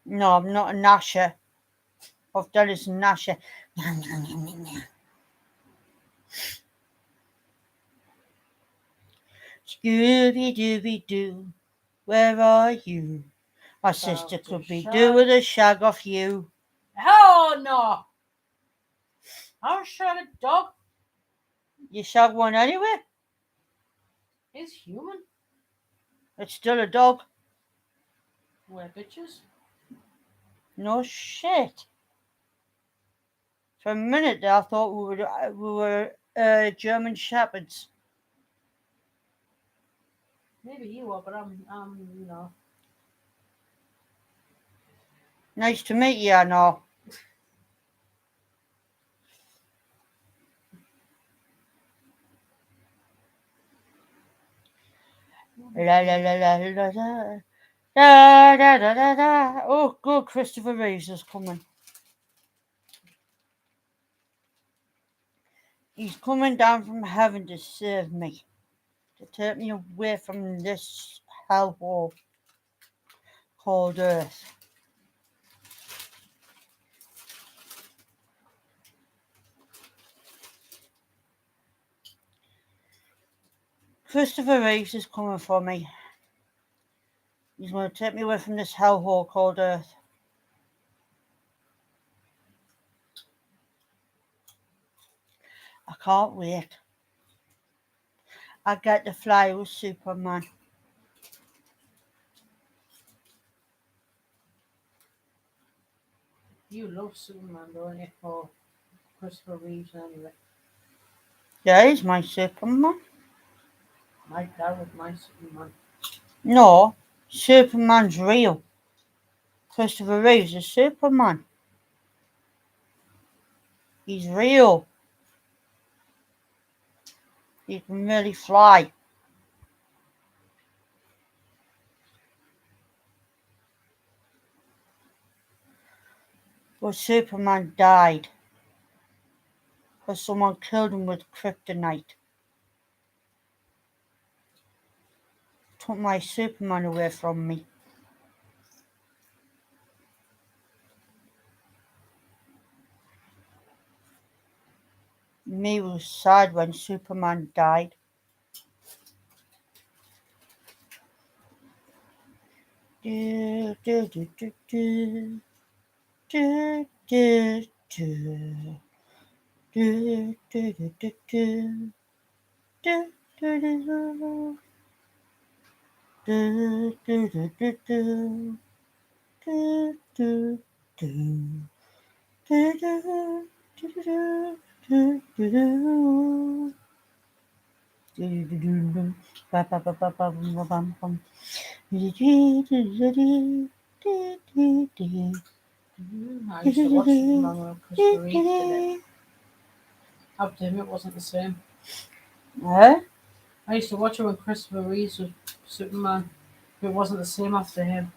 No, I'm not a gnasher. I've done this gnasher. Scooby-Dooby-Doo, where are you? My sister could be doing a shag off you. Hell no! I'll shut a dog. You shag one anyway. He's human. It's still a dog. We're bitches. No shit. For a minute there, I thought we were German shepherds. Maybe you are, but I'm Nice to meet you, I know. La la la la la la. Da da da da da. Oh, good, Christopher Reeves is coming. He's coming down from heaven to save me, to take me away from this hellhole called Earth. Christopher Reeves is coming for me. He's going to take me away from this hellhole called Earth. I can't wait. I get to fly with Superman. you love Superman, don't you? Or Christopher Reeves anyway. Yeah, he's my Superman. My dad was my Superman. No, Superman's real. Christopher Reeves is Superman. He's real. He can really fly. But Superman died because someone killed him with kryptonite. Took my Superman away from me. Me was sad when Superman died. Do, do, do, do, do. Do, do, do. Do, do, do, do, do. Do, do, do, do. Do, do, do, do, do. Do, do, do. Do, do, do, do, do, do, do. Ba, ba, ba, ba, ba, bum, ba, bum, bum. I used to watch Superman with Christopher Reeves in it. I have to admit, it wasn't the same. Eh? I used to watch it when Christopher Reeves was Superman. It wasn't the same after him.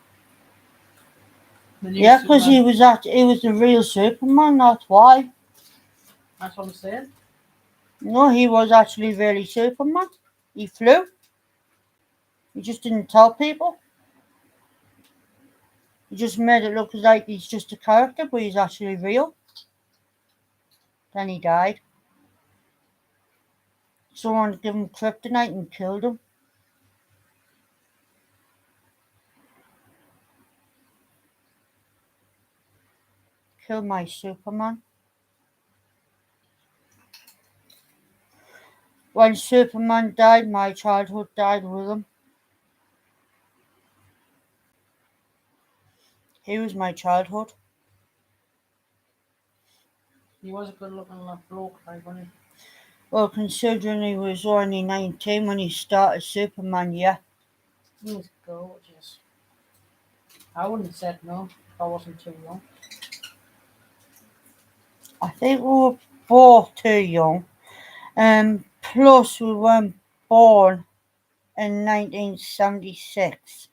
The new Yeah, because he Superman. was the real Superman, that's why. That's what I'm saying. No, he was actually really Superman. He flew. He just didn't tell people. He just made it look like he's just a character, but he's actually real. Then he died. Someone gave him kryptonite and killed him. Killed my Superman. When Superman died, my childhood died with him. He was my childhood. He was a good looking bloke, like, wasn't he? Well, considering he was only 19 when he started Superman, yeah. He was gorgeous. I wouldn't have said no if I wasn't too young. I think we were both too young. Plus, we weren't born in 1976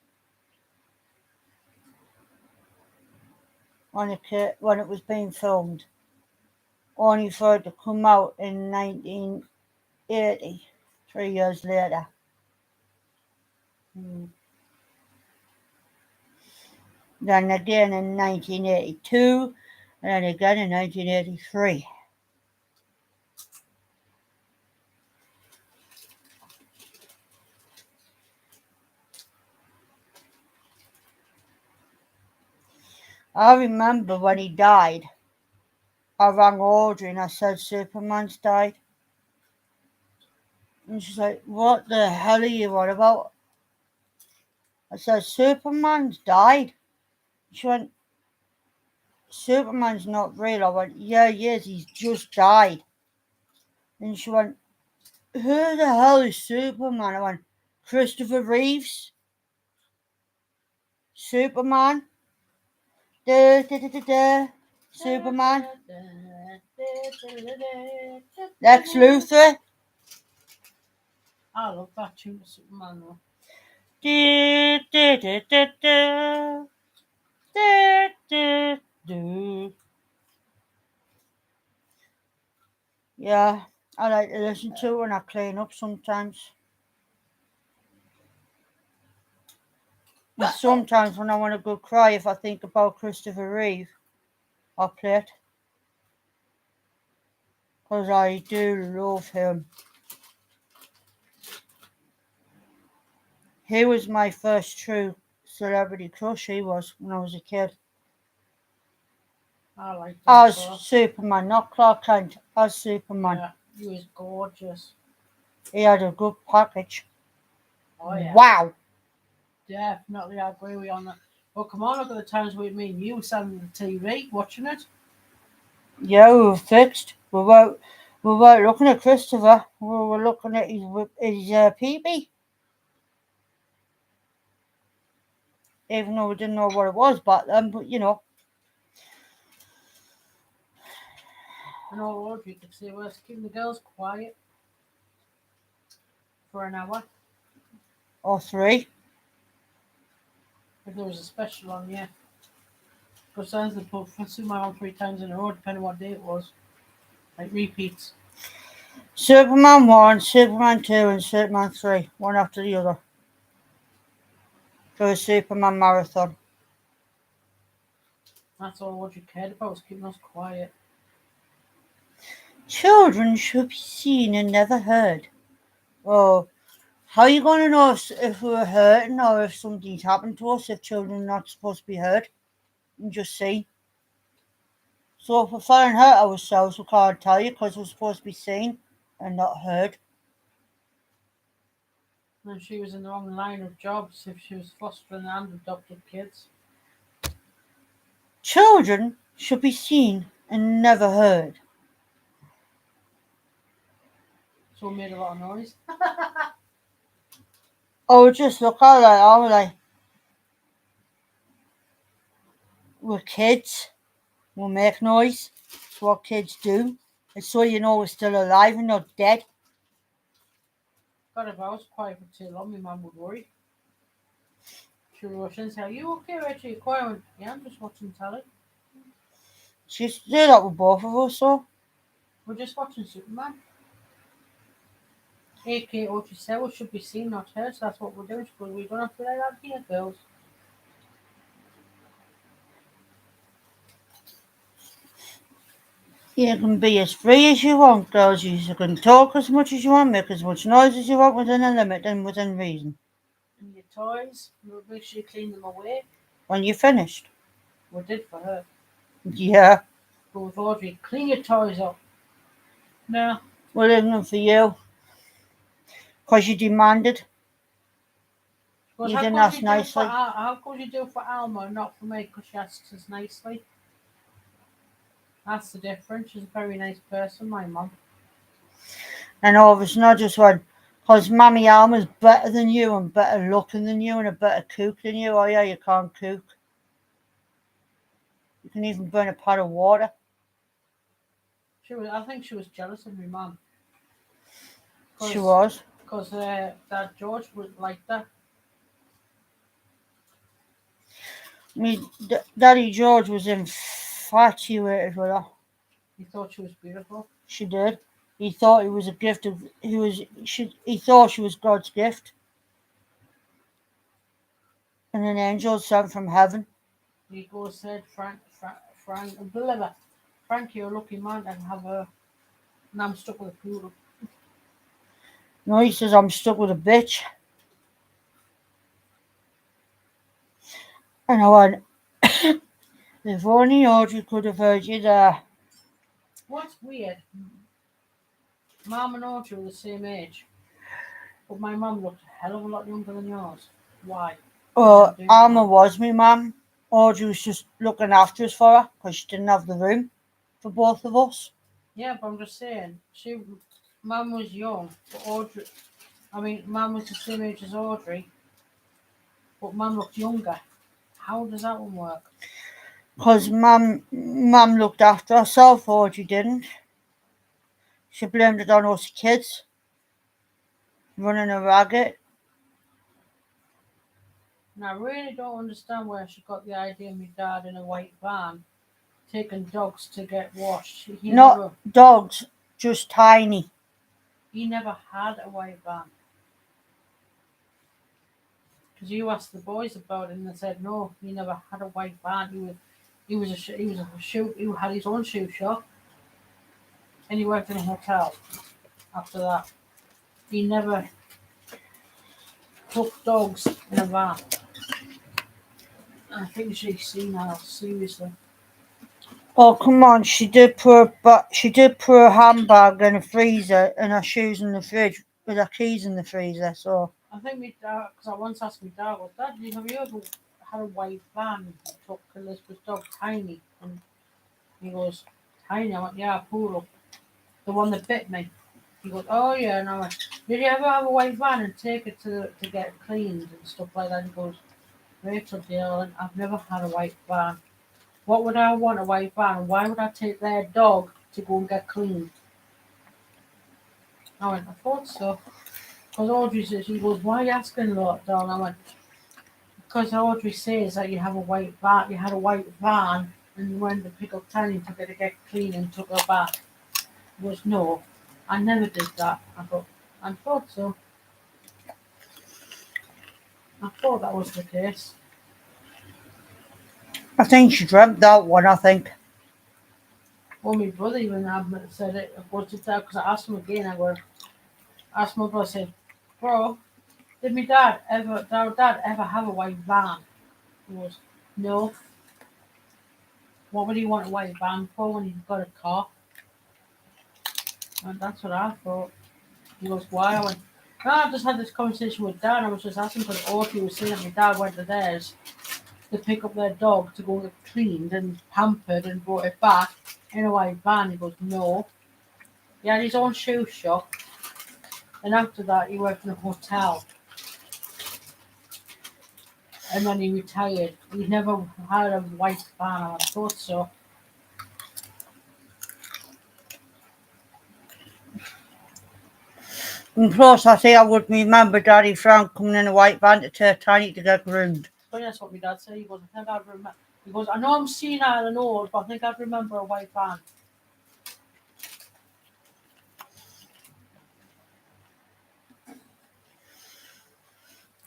when it was being filmed. Only for it to come out in 1980, 3 years later. Then again in 1982, and then again in 1983. I remember when he died, I rang Audrey and I said Superman's died. And she's like, what the hell are you on about? I said, Superman's died. She went, Superman's not real. I went, yeah, he is. He's just died. And she went, who the hell is Superman? I went, Christopher Reeves. Superman. Da, da, da, da, da. Superman. Lex Luthor. I love that tune of Superman though. Da, da, da, da, da. Da, da, da. Yeah, I like to listen to it when I clean up sometimes. And sometimes when I want to go cry, if I think about Christopher Reeve, I play it. Because I do love him. He was my first true celebrity crush, he was, when I was a kid. I like that. As Superman, not Clark Kent, as Superman. Yeah, he was gorgeous. He had a good package. Oh yeah. Wow. Definitely, I agree with you on that. But come on, look at the times with me and you sat on the TV watching it. Yeah, we were fixed. We weren't looking at Christopher. We were looking at his peepee. Even though we didn't know what it was back then, but you know. And all of you could say, well, keeping the girls quiet for an hour. Or 3. If there was a special on, yeah. Because sometimes they put Superman on 3 times in a row, depending what day it was. Like repeats. Superman 1, Superman 2, and Superman 3, one after the other. For a Superman marathon. That's all what you cared about, was keeping us quiet. Children should be seen and never heard. Oh, how are you going to know if we're hurting or if something's happened to us if children are not supposed to be heard and just seen? So if we're feeling hurt ourselves, we can't tell you because we're supposed to be seen and not heard. And she was in the wrong line of jobs if she was fostering and adopted kids. Children should be seen and never heard. So it made a lot of noise. Oh, just look at that, are they? We're kids. We'll make noise. It's what kids do. It's so you know we're still alive and not dead. God, if I was quiet for too long, my mum would worry. She would rush in and say, are you okay, Rachel? You're quiet. I went, yeah, I'm just watching telly. She used to do that with both of us, so. We're just watching Superman. AK what you said, we should be seen, not heard, so that's what we're doing. Because we don't have to let that here, girls. You can be as free as you want, girls. You can talk as much as you want, make as much noise as you want within a limit and within reason. And your toys, we'll make sure you clean them away. When you're finished. We did for her. Yeah. But with Audrey, clean your toys up. No. We're leaving them for you. Because you demanded. Because You how didn't come ask you do nicely. how come you do for Alma and not for me? Because she asks us nicely. That's the difference. She's a very nice person, my mum. And all of us not just one. Because Mammy Alma's better than you and better looking than you and a better cook than you. Oh yeah, you can't cook. You can even burn a pot of water. I think she was jealous of my mum. She was. Because that George was like that. Daddy George was infatuated with her. He thought she was beautiful. She did. He thought he was a gift of. He thought she was God's gift, and an angel sent from heaven. He goes said, Frank, you're a lucky man to have her. And I'm stuck with a poodle. No, he says I'm stuck with a bitch. And I went, if only Audrey could have heard you there. What's weird? Mum and Audrey were the same age. But my mum looked a hell of a lot younger than yours. Why? Oh, do Alma that. was my mum. Audrey was just looking after us for her because she didn't have the room for both of us. Yeah, but I'm just saying, mum was young, but mum was the same age as Audrey, but mum looked younger. How does that one work? Because mum looked after herself, Audrey didn't. She blamed it on us kids running her ragged. And I really don't understand where she got the idea of my dad in a white van taking dogs to get washed. Not dogs, just tiny. He never had a white van. Because you asked the boys about it and they said no, he never had a white van. He was a shoe. He had his own shoe shop, and he worked in a hotel. After that, he never took dogs in a van. I think she's seen now. Seriously, Oh come on! She did put a handbag in a freezer and her shoes in the fridge with her keys in the freezer. So I think my dad. Because I once asked my dad, "Well, Dad, have you ever had a white van and took Elizabeth's dog Tiny?" And he goes, "Tiny." I went, "Yeah, Poodle, the one that bit me." He goes, "Oh yeah," and I went, "Did you ever have a white van and take it to get cleaned and stuff like that?" He goes, "Rachel, darling, I've never had a white van. What would I want a white van? Why would I take their dog to go and get cleaned?" I went, "I thought so." Because Audrey says, she goes, "Why are you asking a lot, darling?" I went, "Because Audrey says that you have a white van, you had a white van, and you went to pick up Tiny and took her to get clean and took her back." He goes, "No, I never did that." I thought so. I thought that was the case. I think she dreamt that one. I think. Well, my brother even said it. Was it that? Because I asked him again. Asked my brother, I said, "Bro, did my dad ever have a white van?" He goes, "No. What would he want a white van for when he's got a car?" And that's what I thought. He goes, "Why?" I went, "No, I just had this conversation with Dad. I was just asking because Audrey was saying that my dad went to theirs to pick up their dog to go get cleaned and pampered and brought it back in a white van." He goes, "No. He had his own shoe shop, and after that, he worked in a hotel. And when he retired, he never had a white van." I thought so. And plus, I think I would remember Daddy Frank coming in a white van to take Tiny to get groomed. But that's what my dad said. He goes, "I think I'd remember." He goes, "I know I'm senile and old, but I think I'd remember a white van."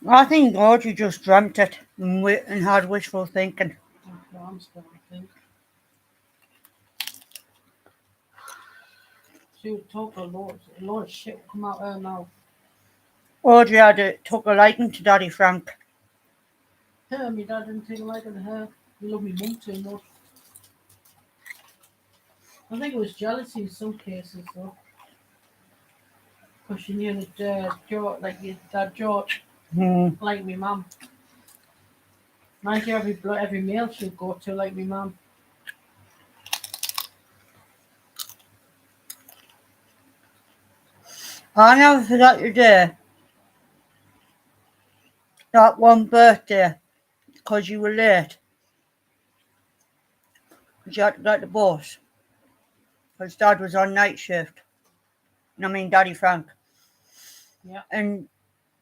I think Audrey just dreamt it and had wishful thinking. That's what I'm still, I think. She would talk a lot of shit would come out her mouth. Audrey took a liking to Daddy Frank. My dad didn't take a liking to her. He loved me mum too much. I think it was jealousy in some cases though. Because she knew that George, like your dad George, Hmm. like me mum. Mind you, every meal she'd go to like me mum. I never forgot your day. That one birthday, because you were late. Because you had to get the bus. Because Dad was on night shift. I mean, Daddy Frank. Yeah. And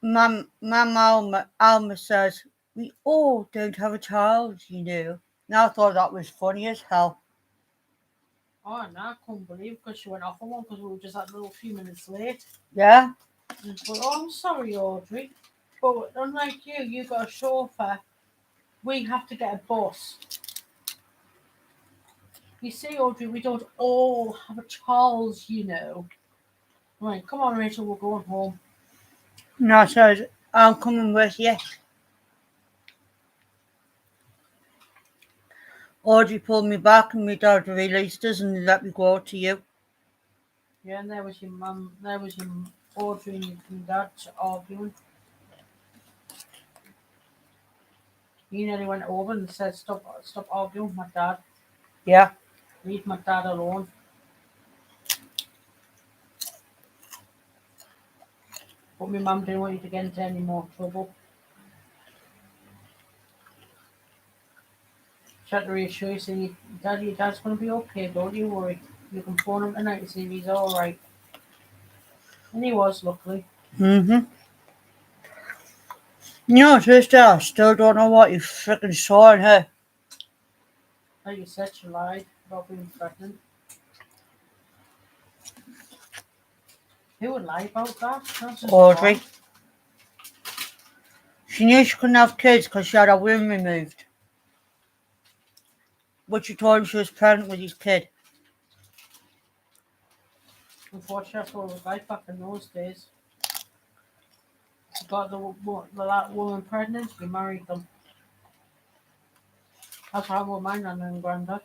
Mum Alma says, we all don't have a child, you know. And I thought that was funny as hell. Oh, and I couldn't believe because she went off on one because we were just a little few minutes late. Yeah? And she went, "Oh, I'm sorry, Audrey. But unlike you got a chauffeur. We have to get a bus. You see, Audrey, we don't all have a Charles, you know." Right, come on, Rachel, we're going home. And I said, I'm coming with you. Audrey pulled me back and my dad released us and let me go to you. Yeah, and there was your mum. There was your Audrey and your dad arguing. He nearly went over and said, stop arguing with my dad. Yeah. Leave my dad alone. But my mum didn't want you to get into any more trouble. She had to reassure you, saying, Daddy, your dad's going to be okay, don't you worry. You can phone him tonight and see if he's alright. And he was, luckily. Mm-hmm. You know, sister, I still don't know what you freaking saw in her. Like you said, she lied about being pregnant. Who would lie about that? That's just Audrey. wrong. She knew she couldn't have kids because she had her womb removed. But she told him she was pregnant with his kid. Unfortunately, that's what it was like back in those days. You got that woman pregnant, you married them. That's how I got my nana and granddad.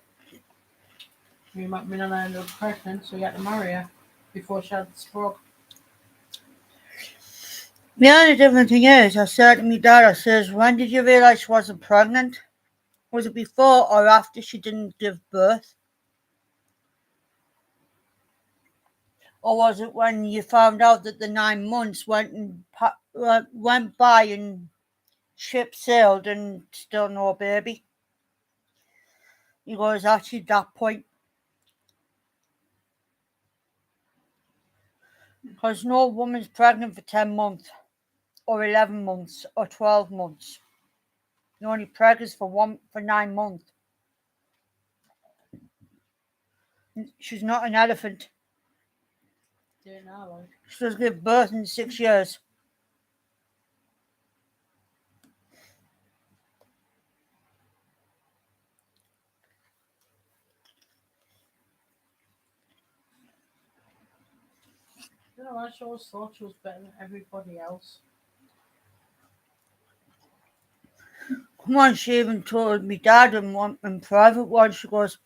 My nana ended up pregnant, so you had to marry her before she had the stroke. The only different thing is, I said to my dad, I says, when did you realise she wasn't pregnant? Was it before or after she didn't give birth? Or was it when you found out that the 9 months went by and ship sailed and still no baby? He goes, actually, that point. Because no woman's pregnant for 10 months or 11 months or 12 months. You're only pregnant for 9 months. She's not an elephant. Yeah, now, like. She does give birth in 6 years. You know, I always thought she was better than everybody else. Come on, she even told me dad in private once, she goes,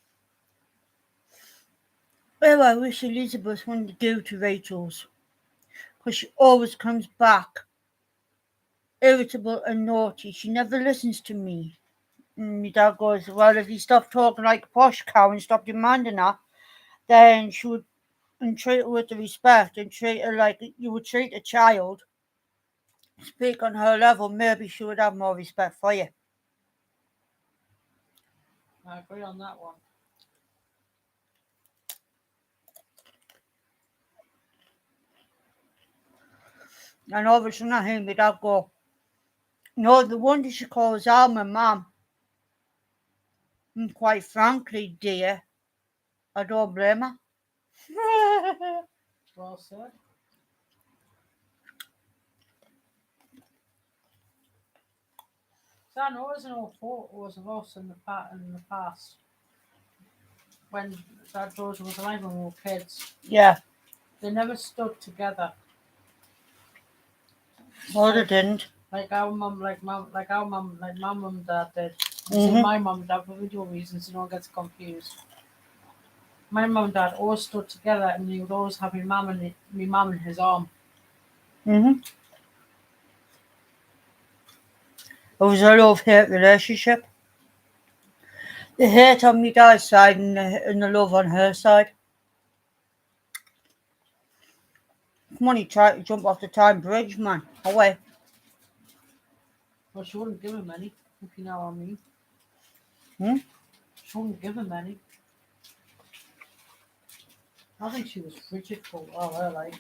well, I wish Elizabeth wouldn't go to Rachel's. Because she always comes back irritable and naughty. She never listens to me. And my dad goes, well, if you stop talking like a posh cow and stop demanding her, then she would and treat her with the respect and treat her like you would treat a child. Speak on her level, maybe she would have more respect for you. I agree on that one. And all of a sudden I hear my dad go, no, the wonder she calls Alma Mum. And quite frankly, dear, I don't blame her. Well said. So I know there's no photos of us in the past when Dad George was alive when we were kids. Yeah, They never stood together. no, they didn't. Like our mum, like my mum and dad did. I say Mhm. my mum and dad for video reasons, so no one gets confused. My mum and dad always stood together, and he would always have my mum in his arm. Mhm. It was a love-hate relationship. The hate on my dad's side and the love on her side. Come on, he tried to jump off the Tyne Bridge, man. Away. Well, she wouldn't give him any, if you know what I mean. Hmm? She wouldn't give him any. I think she was frigid for all her life.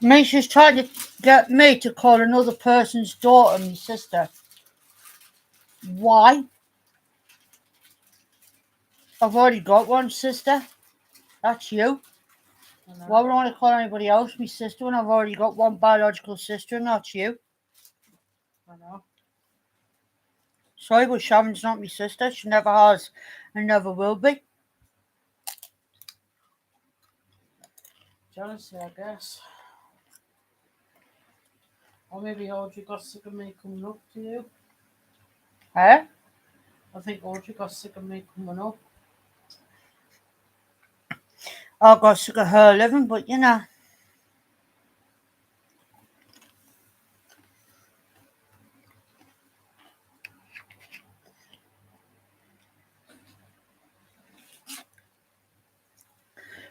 I mean, she's trying to get me to call another person's daughter my sister. Why? I've already got one sister. That's you. You know? Why would I want to call anybody else my sister when I've already got one biological sister and that's you? I know. Sorry, but Sharon's not my sister. She never has and never will be. Jealousy, I guess. Or maybe Audrey got sick of me coming up to you. Eh? I think Audrey got sick of me coming up. I got sick of her living, but you know.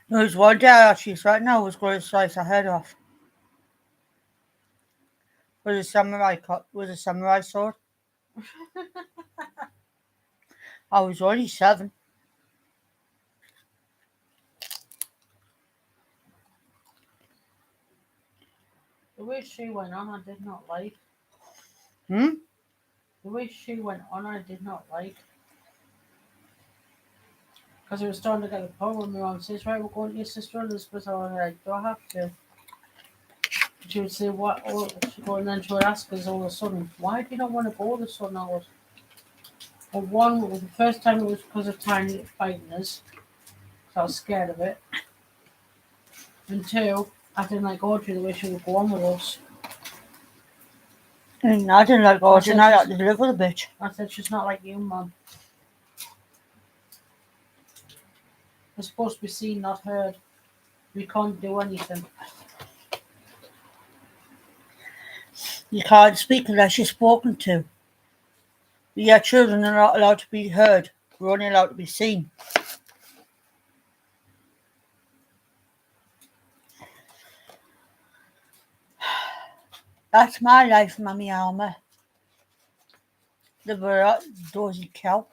There was one day I actually thought I was going to slice her head off with a samurai sword. I was only 7. The way she went on, I did not like. Hmm? The way she went on, I did not like. Because it was starting to get a point when my mum says, right, we're going to your sister Elizabeth. I was like, do I have to? She would say, what? Oh, she'd go, and then she would ask us all of a sudden, why do you not want to go all of a sudden? I was, well, one, the first time it was because of Tiny fighting us. So I was scared of it. And 2, I didn't like Audrey the way she would go on with us. And I didn't like Audrey, and I had to live with a bitch. I said, she's not like you, Mum. We're supposed to be seen, not heard. We can't do anything. You can't speak unless you're spoken to. But yet children are not allowed to be heard. We're only allowed to be seen. That's my life, Mummy Alma. The dozy cow.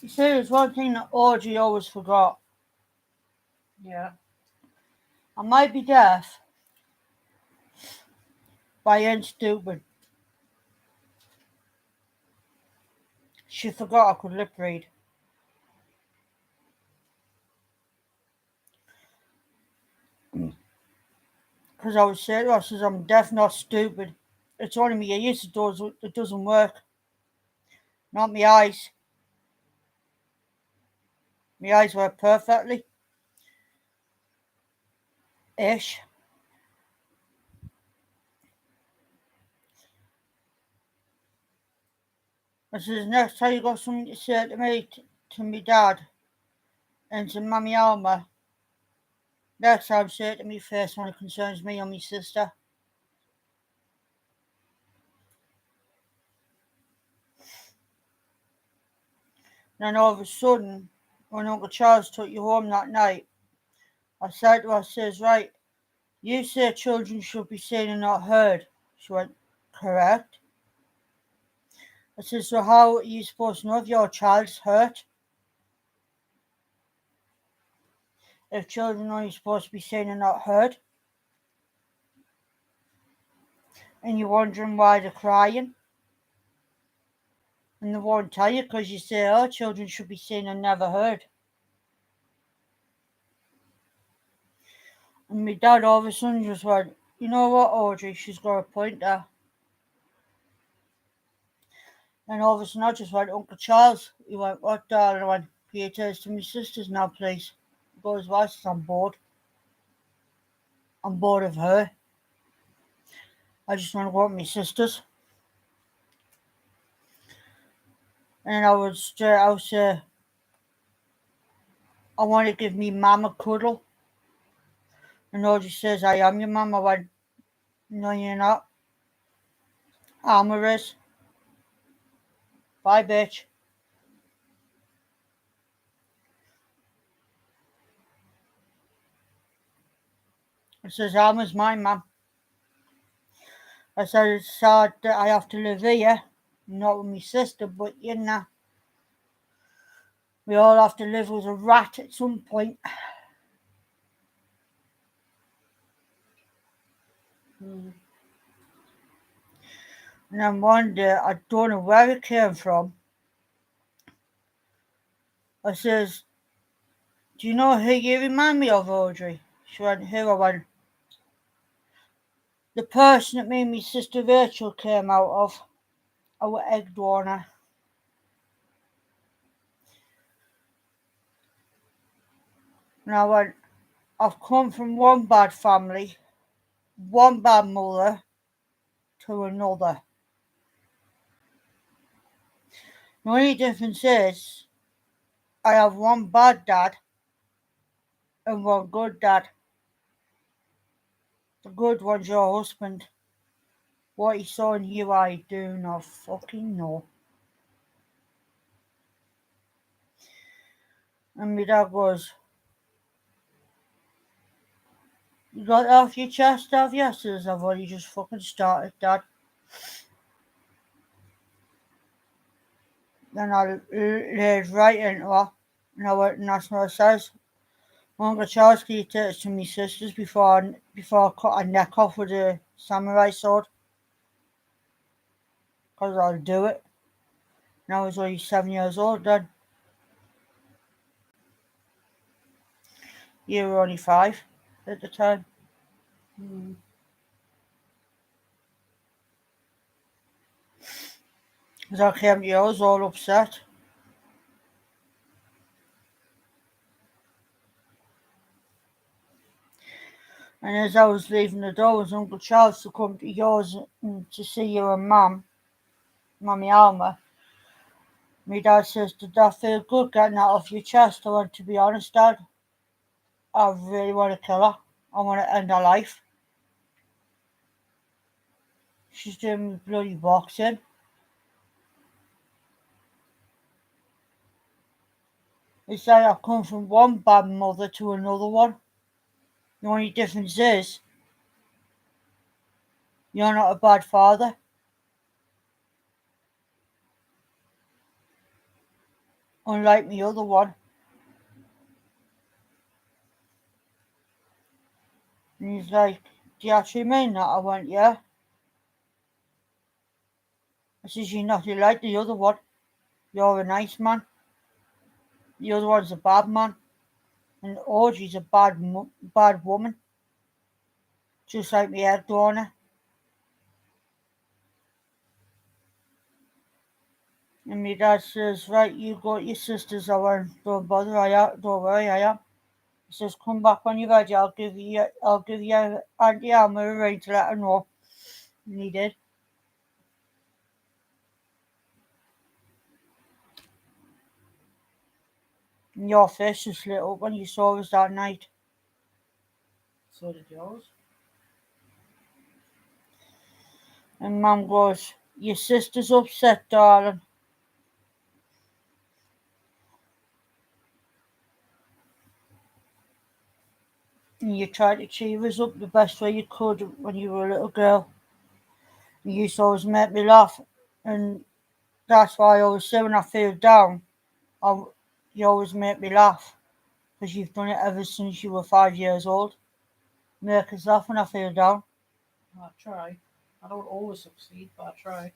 You see, there's one thing that Audrey always forgot. Yeah. I might be deaf, but I ain't stupid. She forgot I could lip read. Because I would say to her, I says, I'm deaf, not stupid. It's only my ears that doesn't work. Not my eyes. My eyes work perfectly. Ish. I says, next time you got something to say to me, to me dad, and to Mummy Alma, next time say it to me first when it concerns me or my sister. Then all of a sudden, when Uncle Charles took you home that night, I said to her, I says, right, you say children should be seen and not heard. She went, correct. I said, so how are you supposed to know if your child's hurt? If children are only supposed to be seen and not heard? And you're wondering why they're crying? And they won't tell you because you say, oh, children should be seen and never heard. And my dad all of a sudden just went, you know what, Audrey, she's got a point there. And all of a sudden I just went, Uncle Charles. He went, what, darling? I went, pay attention to my sisters now, please. He goes, why? I said, I'm bored. I'm bored of her. I just want to go with my sisters. And I would straight out say, I want to give me mum a cuddle. And Audrey says, I am your mum. I went, no, you're not. Alma is. Bye, bitch. I says, Alma's my mum. I said, it's sad that I have to live here, not with my sister, but you know, we all have to live with a rat at some point. Mm. And then one day, I don't know where it came from, I says, do you know who you remind me of, Audrey? She went, who? I went, the person that me and my sister Rachel came out of, our egg donor. And I went, I've come from one bad family, one bad mother, to another. The only difference is, I have one bad dad and one good dad. The good one's your husband. What he saw in you, I do not fucking know. And my dad goes, "You got that off your chest, have you?" I says, "I've already just fucking started, Dad." Then I laid right into her, and I went and that's what I says. Uncle Charles, can you take it to my sisters before I cut her neck off with a samurai sword? Because I'll do it. And I was only 7 years old then. You were only 5 at the time. Mm. Because I came to yours all upset. And as I was leaving the door was Uncle Charles to come to yours and to see you and Mummy Alma. My dad says, "Did that feel good getting that off your chest?" I went, "To be honest, Dad, I really want to kill her. I want to end her life. She's doing me bloody boxing." It's like I've come from one bad mother to another one. The only difference is, you're not a bad father. Unlike the other one. And he's like, "Do you actually mean that?" I went, "Yeah." I says, "You're nothing like the other one. You're a nice man. The other one's a bad man. And Audrey's a bad woman. Just like me head donor." And my dad says, "Right, you go to your sisters." I went, "Don't bother, don't worry, I am." He says, "Come back when you're ready. I'll give you Auntie Alma a ring to let her know." And he did. And your face just lit up when you saw us that night. So did yours. And Mum goes, "Your sister's upset, darling." And you tried to cheer us up the best way you could when you were a little girl. And you used to always make me laugh. And that's why I always say when I feel down, you always make me laugh. Because you've done it ever since you were 5 years old. Make us laugh when I feel down. I try. I don't always succeed, but I try.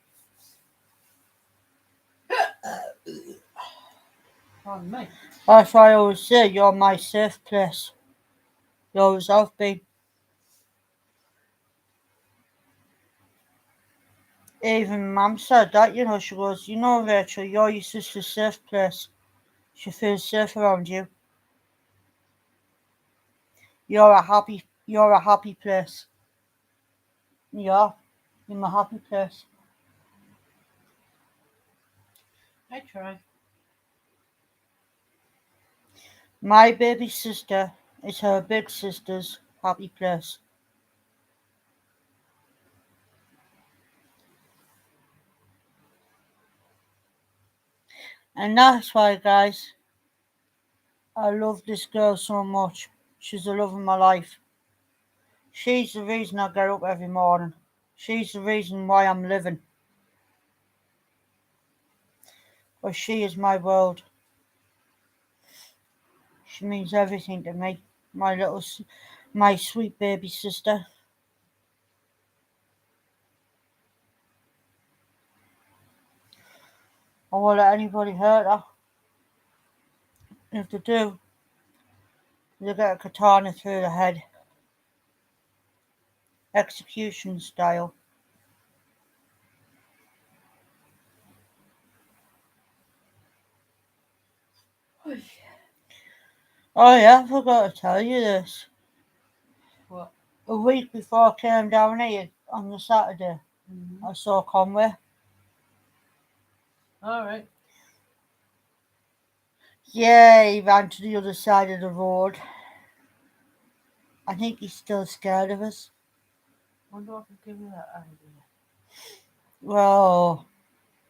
Pardon me. That's why I always say you're my safe place. You always have been. Even Mum said that, she goes, "Rachel, you're your sister's safe place. She feels safe around you. You're a happy place." Yeah, you're my happy place. I try. My baby sister is her big sister's happy place. And that's why, guys, I love this girl so much. She's the love of my life. She's the reason I get up every morning. She's the reason why I'm living. But she is my world. She means everything to me. My sweet baby sister. I won't let anybody hurt her. If they do, they get a katana through the head. Execution style. Oh yeah, I forgot to tell you this. What? A week before I came down here on the Saturday, Mm-hmm. I saw Conway. All right. Yeah, he ran to the other side of the road. I think he's still scared of us. Wonder what could give me that idea. Well,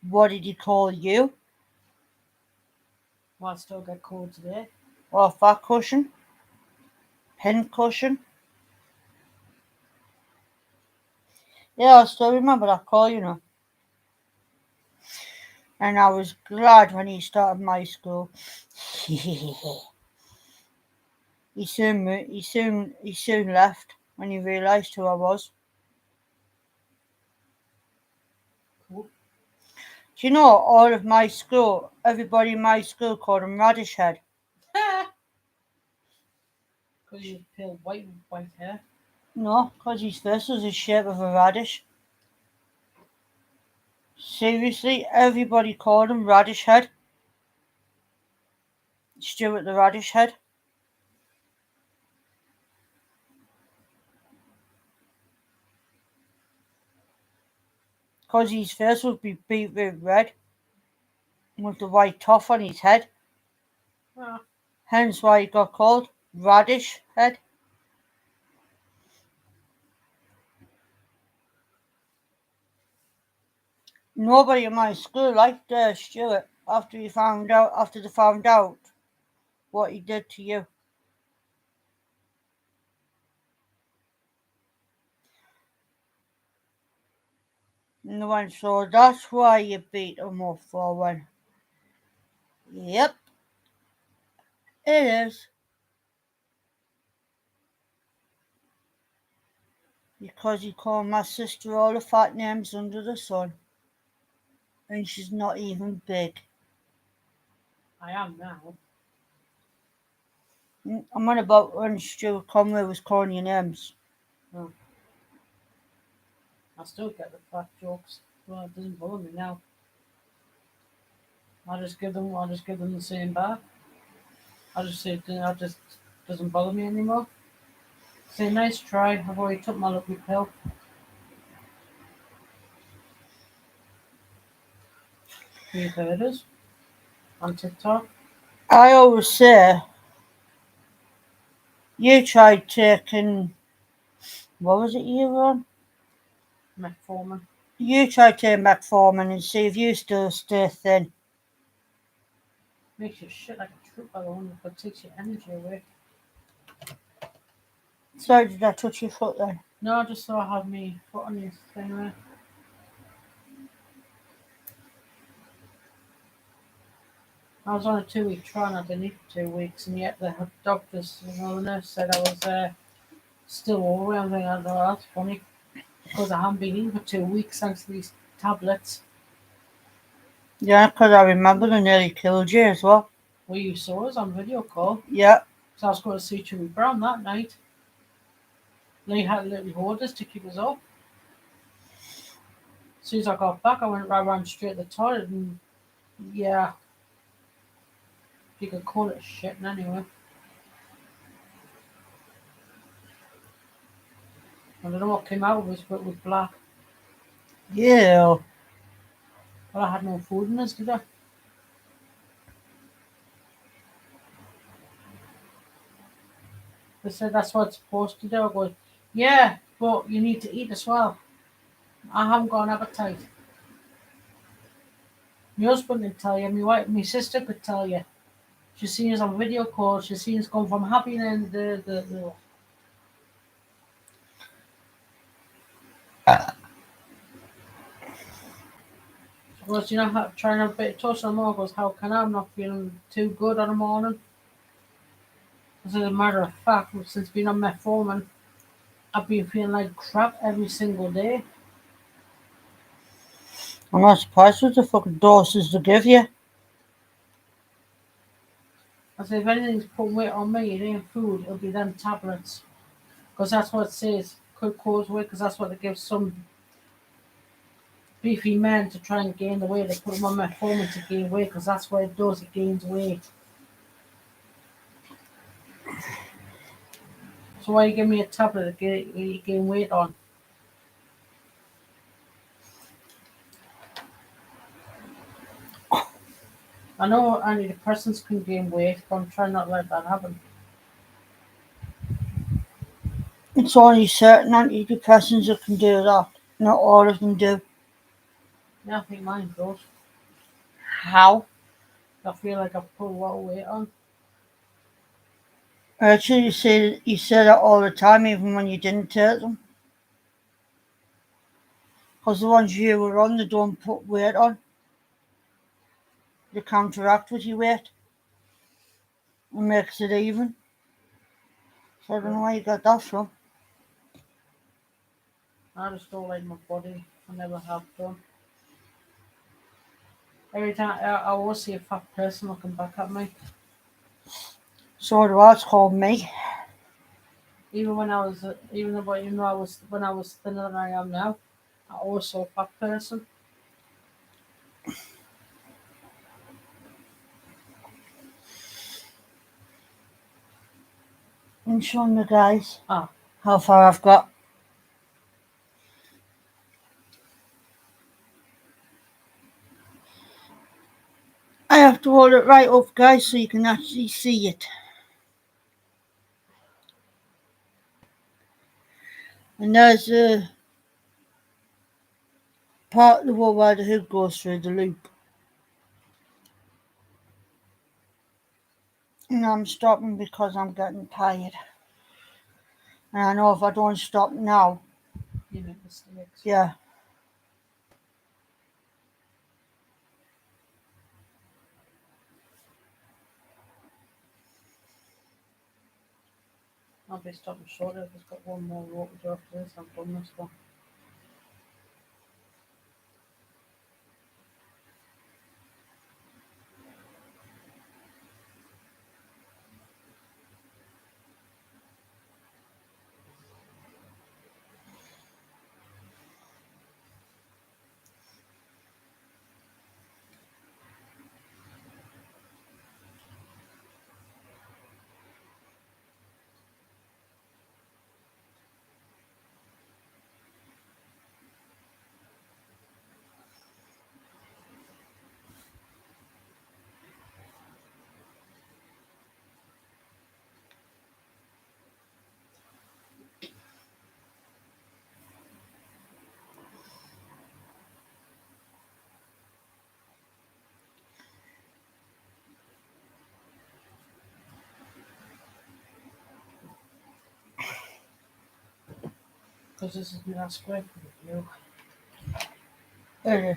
what did he call you? Well, I still get cold today. Or fat cushion? Pin cushion? Yeah, I still remember that call, you know. And I was glad when he started my school. he soon left when he realised who I was. Cool. Do you know all of my school, everybody in my school called him Radish Head? Because you pale white with white hair. No, because his face was the shape of a radish. Seriously, everybody called him Radish Head. Stuart the Radish Head. Because his face would be beetroot red with the white tuff on his head. Well, Hence why he got called Radish Head. Nobody in my school liked Stuart after they found out what he did to you. And they went, so that's why you beat him up for one. Yep, it is. Because he called my sister all the fat names under the sun. And she's not even big. I am now. I'm on about when Stuart Conway was calling you names. I still get the fat jokes. Well, it doesn't bother me now. I just give them the same back. I just say I just doesn't bother me anymore. Say nice try. I've already took my lucky pill. You've heard us on TikTok. I always say, you tried taking, what was it you were on? Metformin. You tried taking metformin and see if you still stay thin. Makes you shit like a troop by the one, but takes your energy away. So did I touch your foot then? No, I just saw I had me foot on this thing there. I was on a 2 week trial and I'd been eating for 2 weeks, and yet the doctors, the nurse said I was still overweight. I'm thinking, oh, that's funny because I haven't been eating for 2 weeks thanks to these tablets. Yeah, because I remember they nearly killed you as well. Well, you saw us on video call. Yeah. So I was going to see Chewy Brown that night. They had little orders to keep us up. As soon as I got back, I ran straight to the toilet, and yeah, you could call it shit anyway. I don't know what came out of us, but it was black. Yeah. Well, I had no food in us, did I? They said that's what it's supposed to do. I go, yeah, but you need to eat as well. I haven't got an appetite. My husband can tell you, my wife, my sister could tell you. She's seen us on video calls. She's seen us going from happy and the She goes, you know, trying a bit of toast on the morning. Goes, how can I'm not feeling too good on the morning? As a matter of fact, since being on metformin, I've been feeling like crap every single day. I'm not surprised with the fucking doses they give you. I said, if anything's putting weight on me, it ain't food, it'll be them tablets. Because that's what it says, could cause weight, because that's what they give some beefy men to try and gain the weight. They put them on metformin to gain weight, because that's what it does, it gains weight. So why you give me a tablet to gain weight on? I know antidepressants can gain weight, but I'm trying not to let that happen. It's only certain antidepressants that can do that. Not all of them do. Yeah, I think mine does. How? I feel like I've put a lot of weight on. Actually, you say that all the time, even when you didn't take them. Because the ones you were on, they don't put weight on. They counteract with your weight and makes it even. So I don't know where you got that from. I just don't like my body. I never have done. Every time I always see a fat person looking back at me. So do I, it's called me. Even when I was, even though I was when I was thinner than I am now, I always saw a fat person. I'm showing you guys Ah, how far I've got. I have to hold it right up, guys, so you can actually see it. And there's a part of the wall where the hoop goes through the loop. And I'm stopping because I'm getting tired. And I know if I don't stop now, you make mistakes. yeah, I'll be stopping short. I've just got one more rope to do after this. I'm done this one. Because this is my last square for you. Yeah,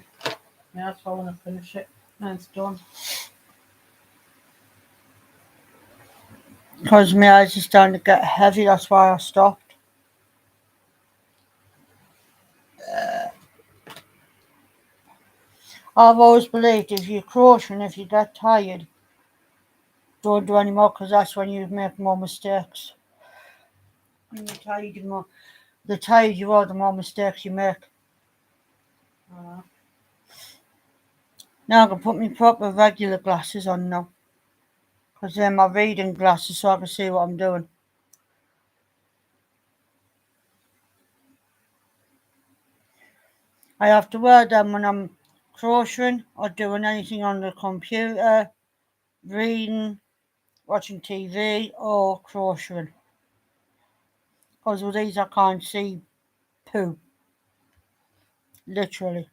that's why I want to finish it. And it's done. because my eyes are starting to get heavy, that's why I stopped. I've always believed if you're crocheting, if you get tired, don't do any more because that's when you make more mistakes. When you're tired, the tired you are, the more mistakes you make. Now I can put my proper regular glasses on now. Because they're my reading glasses so I can see what I'm doing. I have to wear them when I'm crocheting or doing anything on the computer, reading, watching TV or crocheting. Because with these I can't see poo. Literally.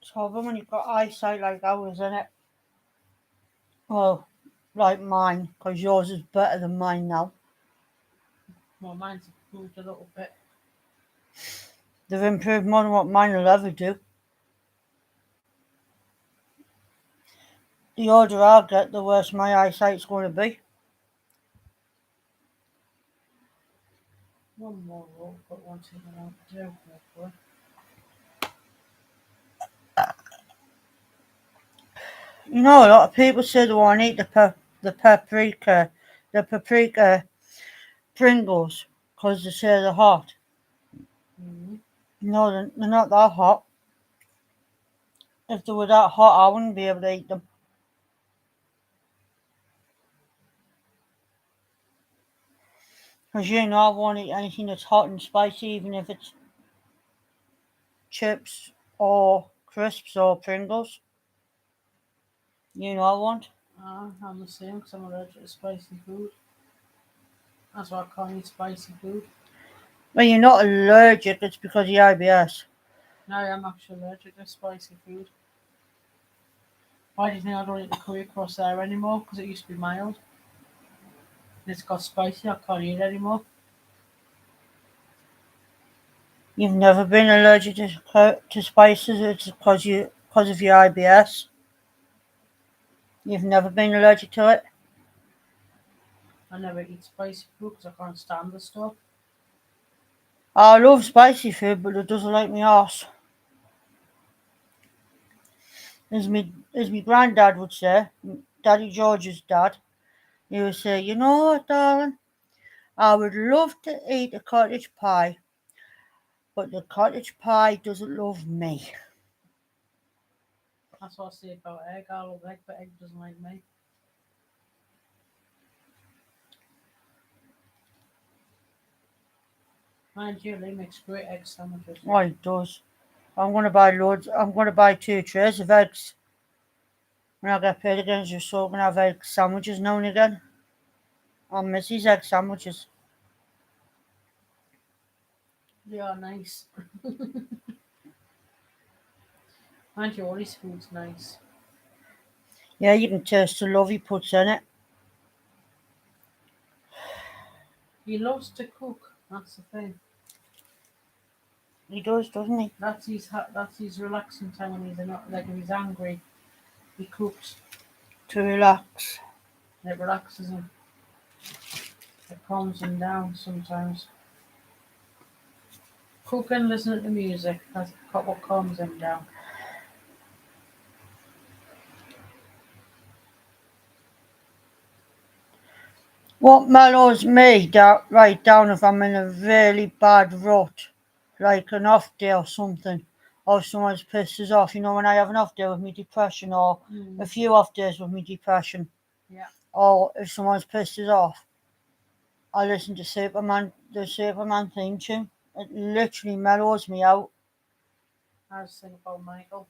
It's horrible when you've got eyesight like ours, isn't it? Well, like mine, because yours is better than mine now. Well, mine's improved a little bit. They've improved more than what mine will ever do. The older I get, the worse my eyesight's going to be. One more rope, but one thing I want to do. Hopefully. You know, a lot of people say they want to eat the paprika Pringles, because they say they're hot. Mm-hmm. No, they're not that hot. If they were that hot, I wouldn't be able to eat them. Because you know I won't eat anything that's hot and spicy, even if it's chips or crisps or Pringles. You know I won't. I'm the same because I'm allergic to spicy food. That's why I can't eat spicy food. When you're not allergic, it's because of the IBS. Now I am actually allergic to spicy food. Why do you think I don't eat the curry across there anymore? Because it used to be mild. And it's got spicy, I can't eat it anymore. You've never been allergic to spices. It's because of your IBS. You've never been allergic to it. I never eat spicy food because I can't stand the stuff. I love spicy food, but it doesn't like me arse. As me granddad would say, Daddy George's dad, he would say, you know what, darling? I would love to eat a cottage pie, but the cottage pie doesn't love me. That's what I say about egg. I love egg, but egg doesn't like me. Mind you, Lee makes great egg sandwiches. Well, it does. I'm going to buy loads. I'm going to buy 2 trays of eggs. When I get paid again, just so I can have egg sandwiches now and again. I miss these egg sandwiches. They are nice. Mind you, all his food's nice. Yeah, you can taste the love he puts in it. He loves to cook. That's the thing. He does, doesn't he? That's his relaxing time when he's not like when he's angry. He cooks. To relax. It relaxes him. It calms him down sometimes. Cooking, listening to music, that's what calms him down. What mellows me right down if I'm in a really bad rut, like an off day or something, or someone's pissed us off. You know, when I have an off day with me depression, or a few off days with me depression, Yeah. or if someone's pissed us off, I listen to the Superman theme tune. It literally mellows me out. I was thinking about Michael.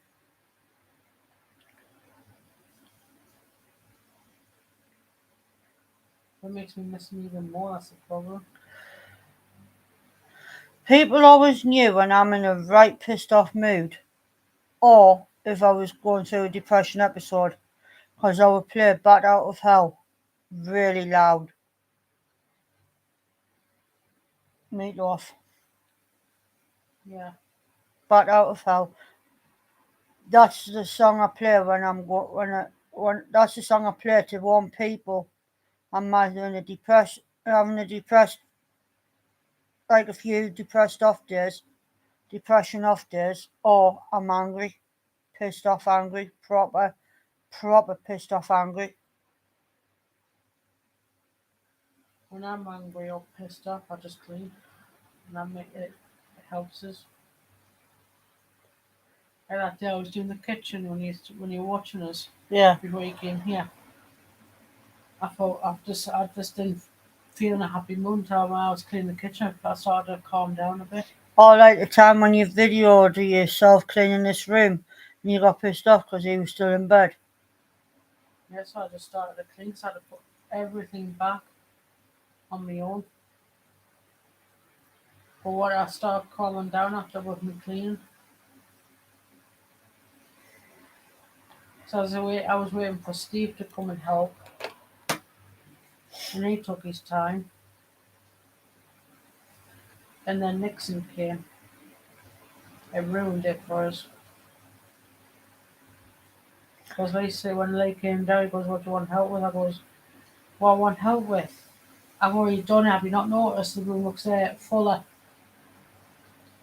What makes me miss him even more, that's the problem. People always knew when I'm in a right pissed off mood, or if I was going through a depression episode, because I would play Bat Out of Hell really loud. Meatloaf. Yeah. Bat Out of Hell. That's the song I play when I'm when that's the song I play to warn people I'm either in a having a depressed, like a few depression off days, or I'm angry, pissed off, angry, proper pissed off, angry. When I'm angry or pissed off, I just clean. And it helps us. Like that day I was doing the kitchen when you were watching us Yeah. before you came here. I thought I just didn't feel in a happy mood until when I was cleaning the kitchen. I started to calm down a bit. Or like the time when you videoed yourself cleaning this room and you got pissed off because he was still in bed. Yeah, so I just started to clean, started to put everything back on my own. But what I started calming down after with me cleaning. So I was waiting for Steve to come and help. And he took his time. And then Nixon came. It ruined it for us. Because they say when Lee came down, he goes, what do you want help with? I goes, what I want help with? I've already done it. Have you not noticed the room looks fuller?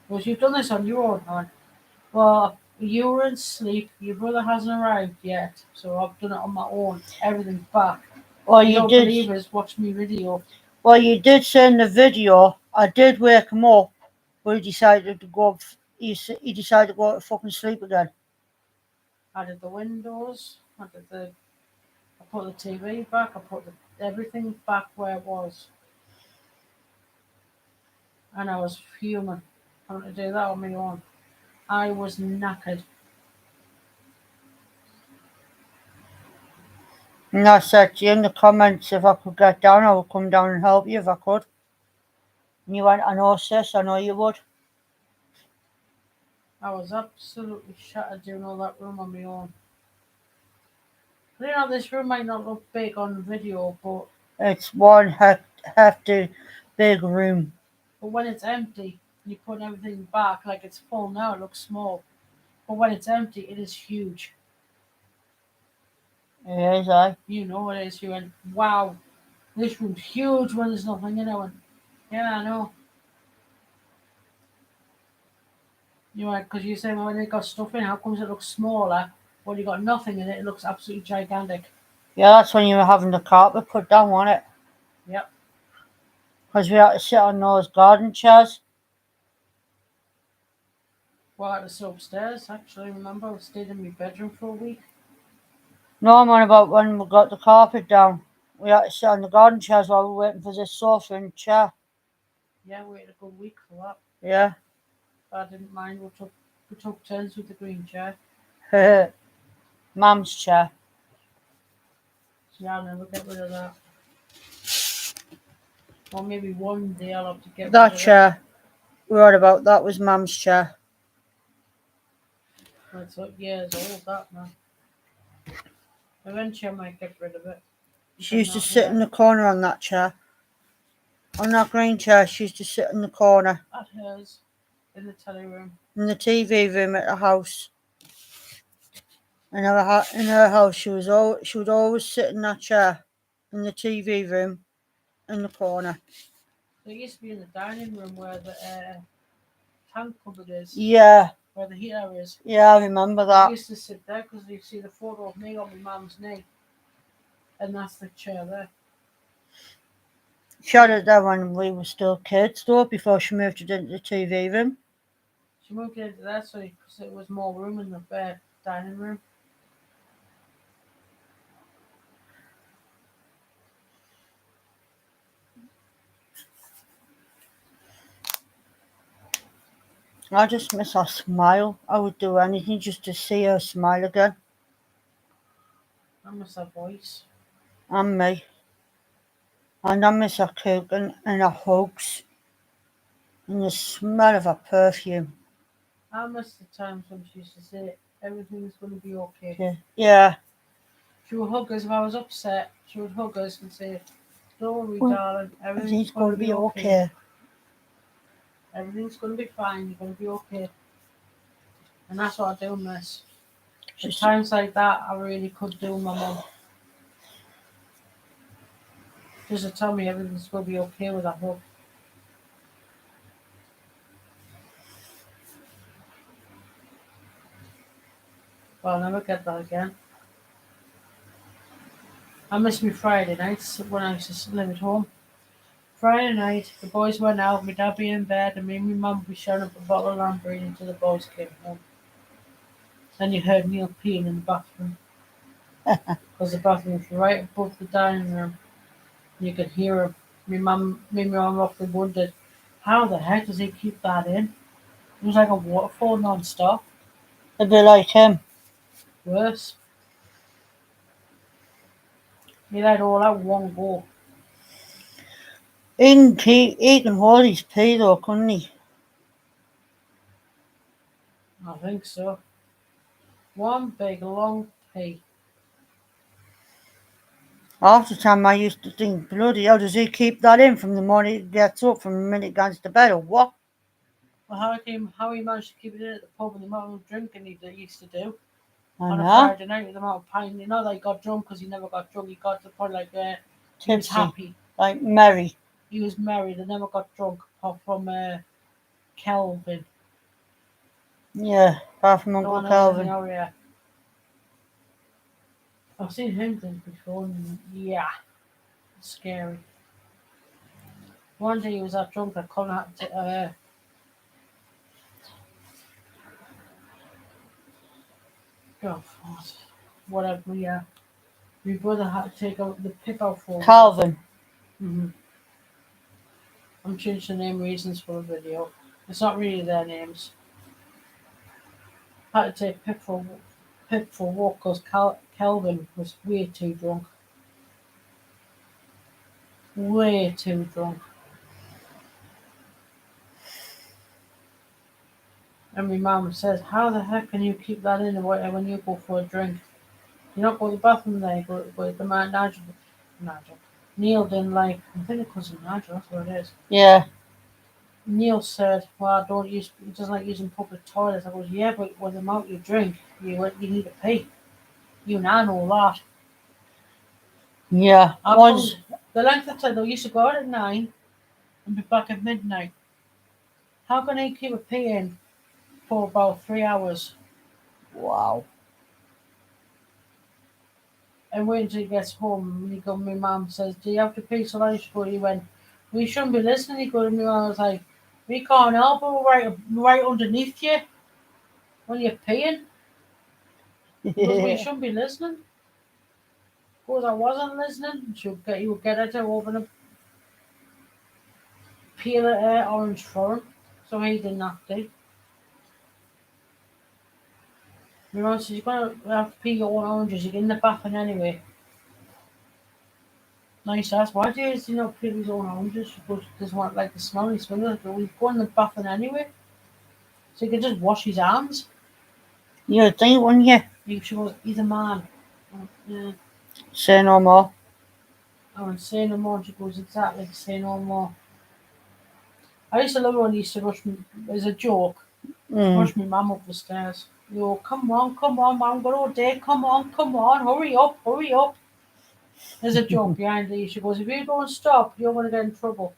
He goes, you've done this on your own, man. Well, you were in sleep. Your brother hasn't arrived yet. So I've done it on my own. Everything's back. Well, You you don't did. believe us? Watch me video. Well, you did say in the video. I did wake him up, but he decided to go. He decided to go to fucking sleep again. I did the windows. I put the TV back. Everything back where it was. and I was fuming having to do that on my own. I was knackered. And I said to you in the comments, if I could get down, I would come down and help you if I could. And you went, I know, sis, I know you would. I was absolutely shattered doing all that room on my own. You know, this room might not look big on video, but It's one hefty big room. when it's empty, you put everything back like it's full now, it looks small. But when it's empty, it is huge. It is, eh? You know it is. You went, wow, this room's huge when there's nothing in it. I went, yeah, I know. You went, because you said, well, when it got stuff in, how comes it looks smaller? When you got nothing in it, it looks absolutely gigantic. Yeah, that's when you were having the carpet put down, wasn't it? Yep. Because we had to sit on those garden chairs. Well, I was upstairs, actually. Remember, I stayed in my bedroom for a week. No, man, about when we got the carpet down. We had to sit on the garden chairs while we were waiting for this sofa and chair. Yeah, we waited a good week for that. Yeah. But I didn't mind. We took turns with the green chair. Mum's chair. So yeah, I'll never get rid of that. Or maybe one day I'll have to get rid That of chair. We're on about that was Mum's chair. it. It's like years old, that now. Eventually I might get rid of it. She used to sit in the corner on that chair. On that green chair, she used to sit in the corner. At hers, in the telly room. In the TV room at the house. In her house, she would always sit in that chair. In the TV room. In the corner. It used to be in the dining room where the tank cupboard is. Yeah. Where the heater is. Yeah, I remember I that. used to sit there because you see the photo of me on my mum's knee. And that's the chair there. She had it there when we were still kids, though, before she moved it into the TV room. She moved into that so because it was more room in the dining room. I just miss her smile. I would do anything just to see her smile again. I miss her voice. And me. And I miss her cooking and her hugs. And the smell of her perfume. I miss the times when she used to say everything's going to be okay. Yeah. She would hug us if I was upset. She would hug us and say, "Don't worry, Well, darling. Everything's going going to be okay. Everything's going to be fine. You're going to be okay." And that's what I do miss. At times like that, I really could do my mum. Just to tell me everything's going to be okay with a hug. But I'll never get that again. I miss me Friday nights when I used to live at home. Friday night, the boys went out, my dad be in bed, and me and my mum would be showing up a bottle of Lamborghini until the boys came home. Then you heard Neil peeing in the bathroom. Because the bathroom was right above the dining room. You could hear him. My mum often wondered, how the heck does he keep that in? It was like a waterfall non-stop. A bit like him. Worse. He let all out one go. He can hold his pee though, couldn't he? I think so. One big long pee. Half the time I used to think, bloody hell, does he keep that in from the morning he gets up, from the minute he goes to bed, or what? Well, how he managed to keep it in at the pub and the amount of drinking he used to do I on a know. Friday night with the amount of pint. You know that he got drunk because he never got drunk. He got to the point like he was Tipsy. happy. Like merry. He was married and never got drunk apart from Kelvin. Yeah, apart from The Uncle one that was in Calvin. the area. I've seen him drink before and yeah, it's scary. One day he was that drunk I couldn't have to, oh, whatever, yeah. My brother had to take out the pip out for him. Calvin. Mm-hmm. I'm changing the name reasons for the video. It's not really their names. I had to take Pip for a walk because Kelvin was way too drunk. Way too drunk. And my mum says, how the heck can you keep that in when you go for a drink? You don't go to the bathroom there, you go to the man, Nigel. Neil didn't like, I think it was Nigel, that's what it is. Yeah. Neil said, well, he doesn't like using public toilets. I goes, yeah, but with the amount you drink, you need to pee. You and I know that. Yeah. Once. The length of time, they used to go out at 9 and be back at midnight. How can they keep a pee in for about 3 hours? Wow. And wait until he gets home, and my mum says, do you have to pee so long? He went, we shouldn't be listening. He goes, my mum was like, we can't help it, we're right underneath you when you're peeing. Because we shouldn't be listening. Because I wasn't listening. You would get her to open a peel of orange for him. So he didn't have to. My mum says, you're going to have to peel your own oranges. You get in the bathroom anyway. Nice ass. Why do you not peel his own oranges? She goes, doesn't want like the smelly smell. We go in the bathroom anyway. So he can just wash his hands. You'd think, wouldn't you? She goes, he's a man. Yeah. Say no more. I went, say no more. She goes, exactly, say no more. I used to love it when he used to rush me, as a joke, rush my mum up the stairs. You go, come on, mum, got all day, come on, hurry up. There's a joke behind Lee. She goes, if you don't stop, you're going to get in trouble.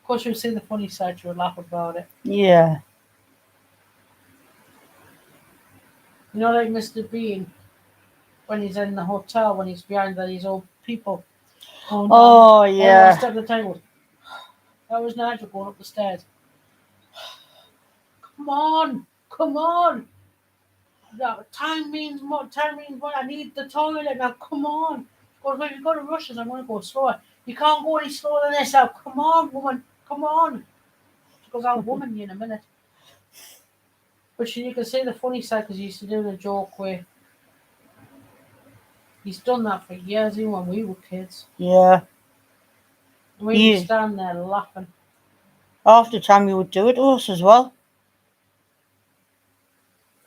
Of course, she'll see the funny side, she would laugh about it. Yeah. You know, like Mr. Bean, when he's in the hotel, when he's behind these old people. Oh, yeah. Step the table. That was Nigel going up the stairs. Come on. Time means more. I need the toilet now. Come on. Well, if you've got to rush us, I'm going to go slower. You can't go any slower than this now. Come on, woman. Come on. She goes, I'll woman you in a minute. But you can see the funny side because he used to do the joke where he's done that for years, even when we were kids. Yeah. We would stand there laughing. Half the time you would do it to us as well.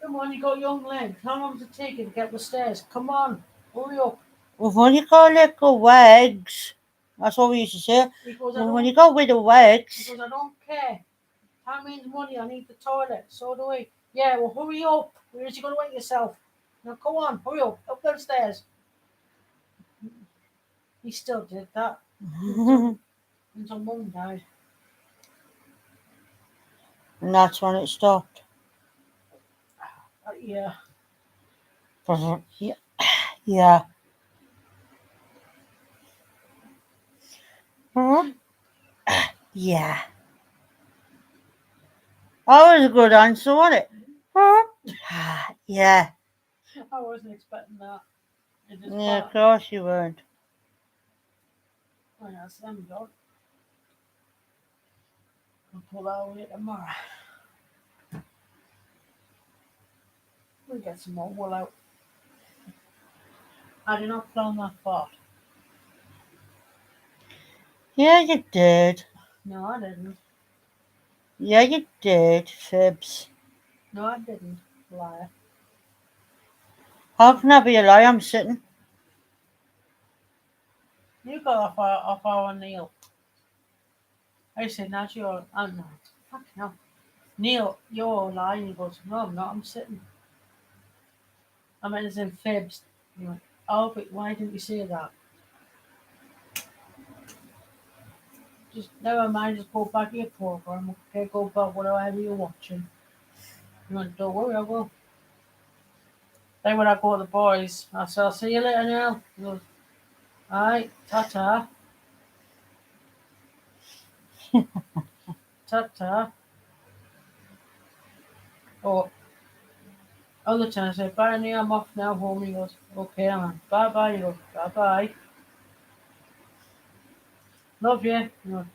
Come on, you got young legs. How long does it take you to get up the stairs? Come on, hurry up. We've only got little legs. That's what we used to say. When you go with the legs. He goes, I don't care. Time means money. I need the toilet. So do we. Yeah, well, hurry up. Where is you going to wait yourself? Now, go on, hurry up those stairs. He still did that until Mum died. And that's when it stopped. Yeah. Yeah. Yeah. That was a good answer, wasn't it? Yeah. I wasn't expecting that. Yeah, of course you weren't. Oh, yeah, Sam, dog. We'll pull that away tomorrow. We'll get some more wool out. I did not plan that part. Yeah, you did. No, I didn't. Yeah, you did, Fibs. No, I didn't. Liar. How can I be a liar? I'm sitting. You got off our Neil. I said, not your. I'm not. Fuck no. Neil, you're lying. He goes, no, I'm not. I'm sitting. I mean, it's in Fibs. He went, oh, but why didn't you say that? Just never mind. Just go back to your program. Okay, go back whatever you're watching. He went, don't worry, I will. Then when I go to the boys, I said, I'll see you later now. He goes, alright, ta-ta. Ta-ta. Oh, other time I said, bye, Neil, I'm off now home. He goes, okay, man. Bye-bye. He goes, bye-bye. Love you. No.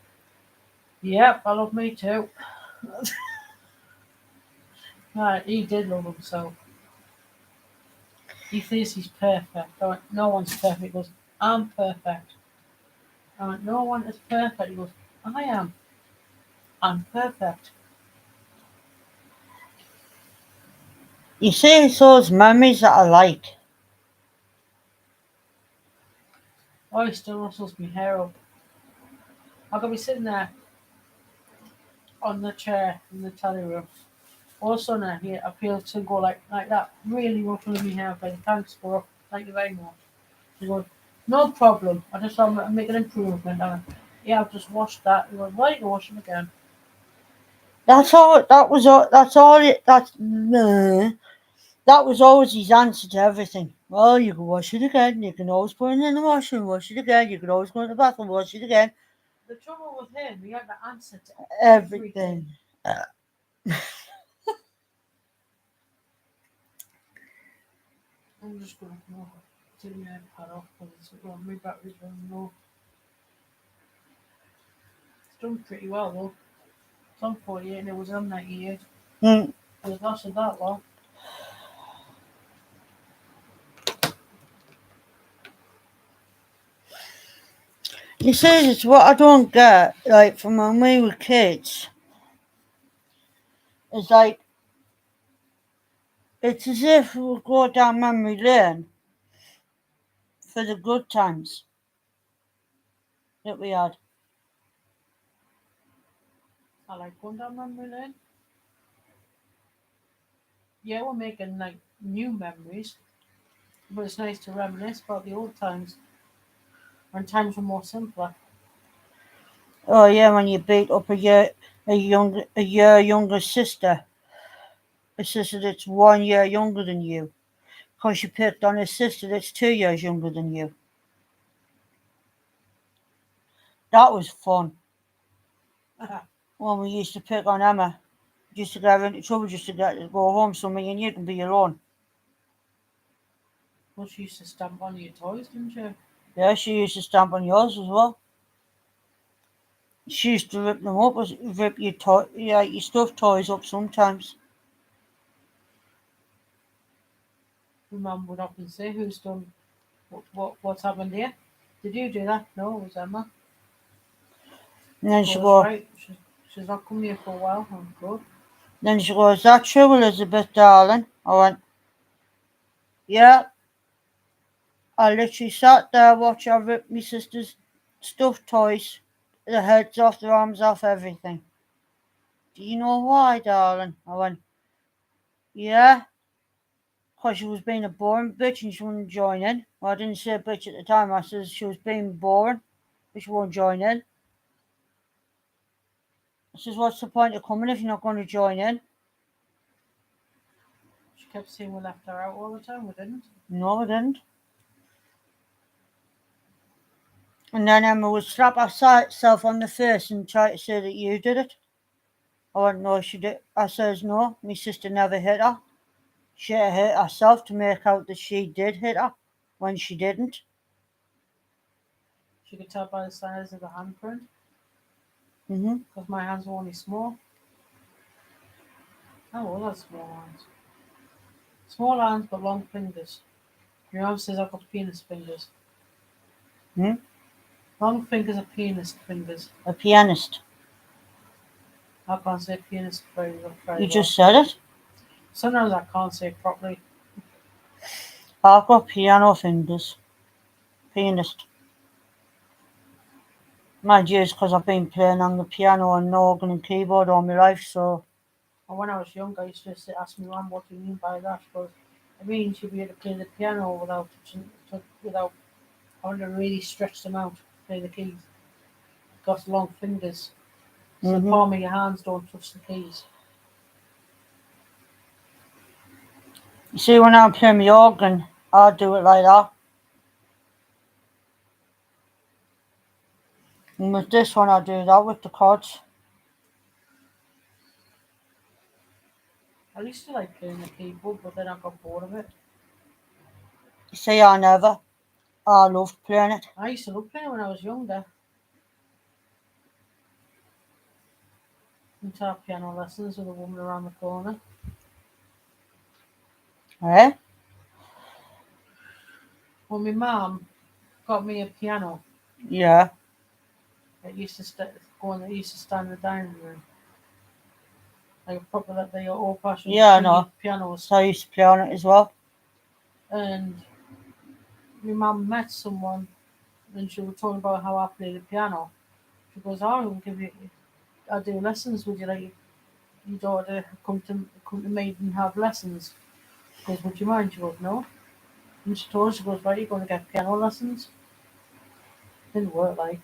Yep, I love me too. Right, he did love himself. He thinks he's perfect. I went, no one's perfect. He goes, I'm perfect. I went, no one is perfect. He goes, I am. I'm perfect. You see, it's those memories that I like. Oh, he still rustles my hair up. I could be sitting there on the chair in the telly room. All of a sudden, I feel to go like that, really ruffling my hair. Like, thanks for thank you very much. He goes, no problem. I just want to make an improvement. I went, yeah, I've just washed that. He goes, why don't you wash it again? That's all. That was all. That's all. That was always his answer to everything. Well, you can wash it again. You can always put it in the washroom, wash it again. You can always go to the bathroom, wash it again. The trouble with him, he had the answer to Everything. I'm just going to take my iPad off because my battery's running low. It's done pretty well though. It's on 48 and it was on 98. Mm. It was lasted that long. You see, it's what I don't get. Like from when we were kids, it's like it's as if we would go down memory lane for the good times that we had. I like going down memory lane. Yeah, we're making like new memories, but it's nice to reminisce about the old times when times were more simpler. Oh yeah, when you beat up a year younger sister, a sister that's 1 year younger than you, because you picked on a sister that's 2 years younger than you. That was fun. When we used to pick on Emma, just to get her into trouble, just to get her to go home somewhere and you can be your own. Well, she used to stamp on your toys, didn't she? Yeah, she used to stamp on yours as well. She used to rip them up, rip your stuffed toys up sometimes. My mum would often say, "Who's done what's happened here? Did you do that?" No, it was Emma. And then Oh, she that's go, right. She's not come here for a while. I'm good. is that true, Elizabeth, darling? I went, yeah. I literally sat there watching her rip my sister's stuffed toys, the heads off, the arms off, everything. Do you know why, darling? I went, yeah. Because she was being a boring bitch and she wouldn't join in. Well, I didn't say bitch at the time. I said she was being boring, but she won't join in. I says, what's the point of coming if you're not going to join in? She kept saying we left her out all the time. We didn't. No, I didn't. And then Emma would slap herself on the face and try to say that you did it. I went, no, she did. I says, no, my sister never hit her. She hit herself to make out that she did hit her when she didn't. She could tell by the size of the handprint Mm-hmm. because my hands were only small. Oh, well, that's small hands. Small hands but long fingers. Your mum says I've got penis fingers. Hmm? Long fingers are penis fingers. A pianist. I can't say penis very You well. just said it. Sometimes I can't say it properly. I've got piano fingers. Pianist. Mind you, it's because I've been playing on the piano and organ and keyboard all my life, so. And when I was young, I used to ask my mum what do you mean by that. Because it means you'll be able to play the piano without having to really stretch them out to play the keys. Got long fingers, so the Mm-hmm. palm of your hands don't touch the keys. You see, when I'm playing my organ, I do it like that. And with this one, I do that with the chords. I used to like playing the keyboard, but then I got bored of it. You see, I never. I loved playing it. I used to love playing when I was younger. went to have piano lessons with a woman around the corner. Eh? When my mum got me a piano, Yeah. it used to it used to stand in the dining room. Like a proper like the old fashioned Yeah, I know. pianos. So I used to play on it as well. And my mum met someone and she was talking about how I play the piano. She goes, "Oh, I'll give you I'll do lessons with you, like your daughter come to me and have lessons." She goes, "Would you mind?" She goes, "No." And she told her, she goes, "Right, you're gonna get piano lessons." Didn't work like.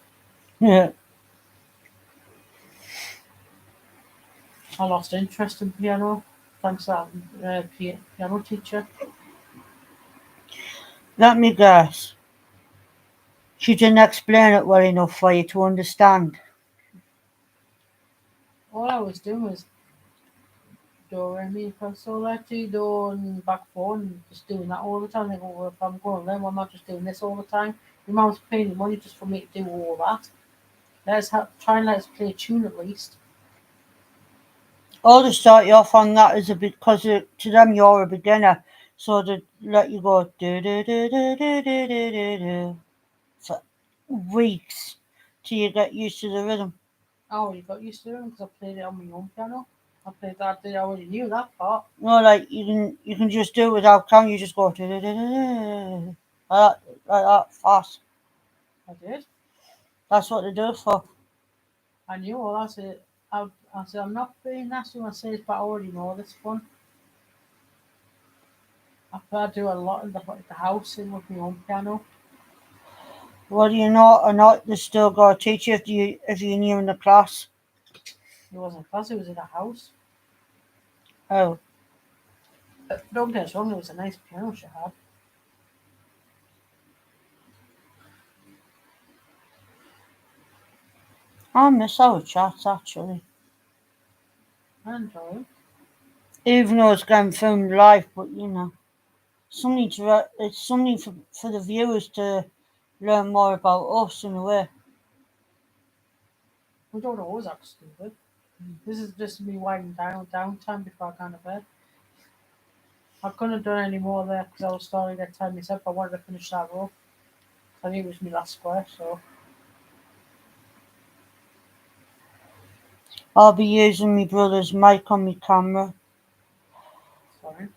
Yeah. I lost interest in piano thanks to that piano teacher. Let me guess. She didn't explain it well enough for you to understand. All I was doing was do, re, mi, fa, sol, la, ti, do, and back four, and just doing that all the time. I go, well, if I'm going to learn, why am I just doing this all the time? Your mum's paying you money just for me to do all that. Try and let us play a tune at least. All they start you off on that is a bit because to them you're a beginner, so they let you go do do do do do do do do do for weeks till you get used to the rhythm. Oh, you got used to it because I played it on my own piano. I played that. I already knew that part. No, like you can just do it without counting. You just go do do do do do like that fast. I did. That's what they do it for. I knew all that. I said, I'm not being nasty when I say this, but I already know this one. I do a lot in the house in with my own piano. Whether you know or not, they still got to teach you if you're new in the class. It wasn't class, it was in a house. Oh, Don't get us wrong, it was a nice piano she had. I miss our chats actually. I enjoy it. Even though it's getting filmed live, but it's something for the viewers to learn more about us in a way. We don't always act stupid. This is just me winding down downtime before I go to bed. I couldn't have done any more there because I was starting to get time myself. I wanted to finish that row. I knew it was my last square, so I'll be using my brother's mic on my camera sorry.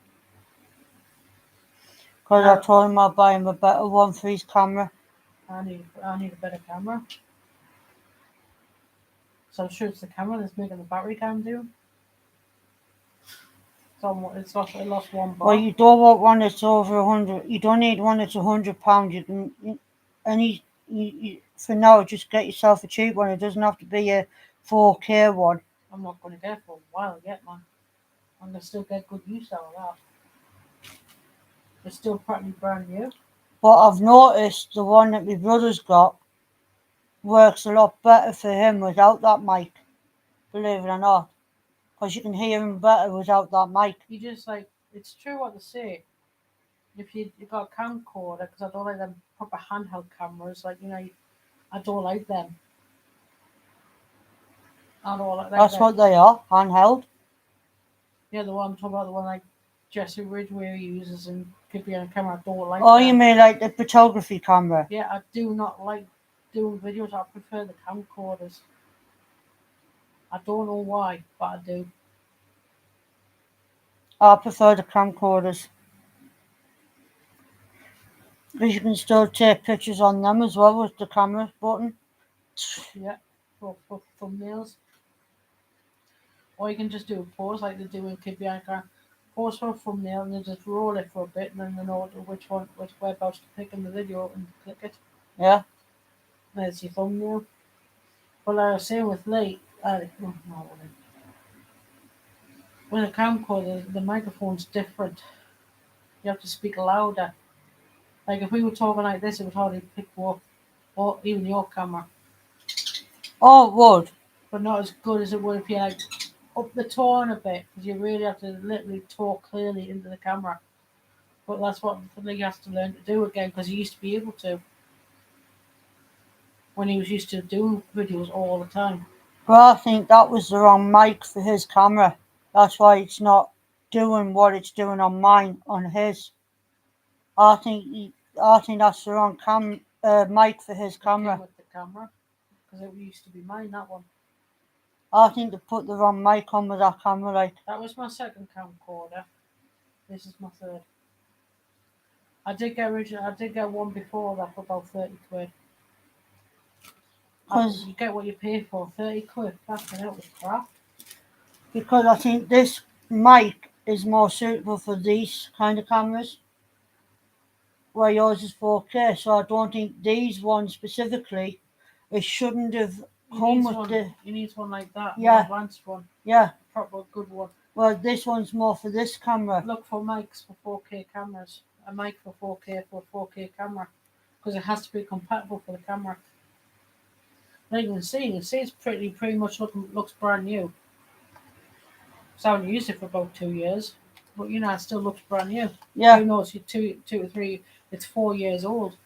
because I Now told him I'll buy him a better one for his camera. I need a better camera. So I'm sure it's the camera that's making the battery can do. It lost one Well, bar. you don't want one that's over 100. You don't need one that's £100. For now, just get yourself a cheap one. It doesn't have to be a 4K one. I'm not going to get it for a while yet, man. I'm going to still get good use out of that. It's still practically brand new. But I've noticed the one that my brother's got works a lot better for him without that mic, believe it or not. Because you can hear him better without that mic. You just like, it's true what they say. If you got a camcorder, because I don't like them proper handheld cameras, like, I don't like them. I don't like That's that. what they are, handheld. Yeah, the one I'm talking about, the one like Jesse Ridgway uses and could be on camera. I don't like Oh, that. you mean like the photography camera? Yeah, I do not like doing videos. I prefer the camcorders. I don't know why, but I do. I prefer the camcorders. Because you can still take pictures on them as well with the camera button. Yeah, for thumbnails. Or you can just do a pause like they do in Kid Bianca. Pause for a thumbnail and then just roll it for a bit and then they know which whereabouts to pick in the video and click it. Yeah. There's your thumbnail. But like I was saying with Lee, with a camcorder, the microphone's different. You have to speak louder. Like if we were talking like this, it would hardly pick up, or even your camera. Oh, it would. But not as good as it would if you like up the tone a bit, because you really have to literally talk clearly into the camera. But that's what Lee has to learn to do again, because he used to be able to when he was used to doing videos all the time. But I think that was the wrong mic for his camera. That's why it's not doing what it's doing on mine, on his. I think that's the wrong mic for his It came camera. with the camera because it used to be mine. That one. I think they put the wrong mic on with that camera. Like, That was my second camcorder. This is my third. I did get one before that for about 30 quid. because You get what you pay for. 30 quid. Fucking hell, it was crap. I think this mic is more suitable for these kind of cameras, where yours is 4K. So I don't think these ones specifically, it shouldn't have come with the You need one like that. Yeah. More advanced one. yeah. A proper good one. Well, this one's more for this camera. Look for mics for 4K cameras. A mic for 4K for a 4K camera. Because it has to be compatible for the camera. Now you can see it's pretty much looks brand new. So I haven't used it for about 2 years. But it still looks brand new. Yeah, Even though it's two or three, it's 4 years old.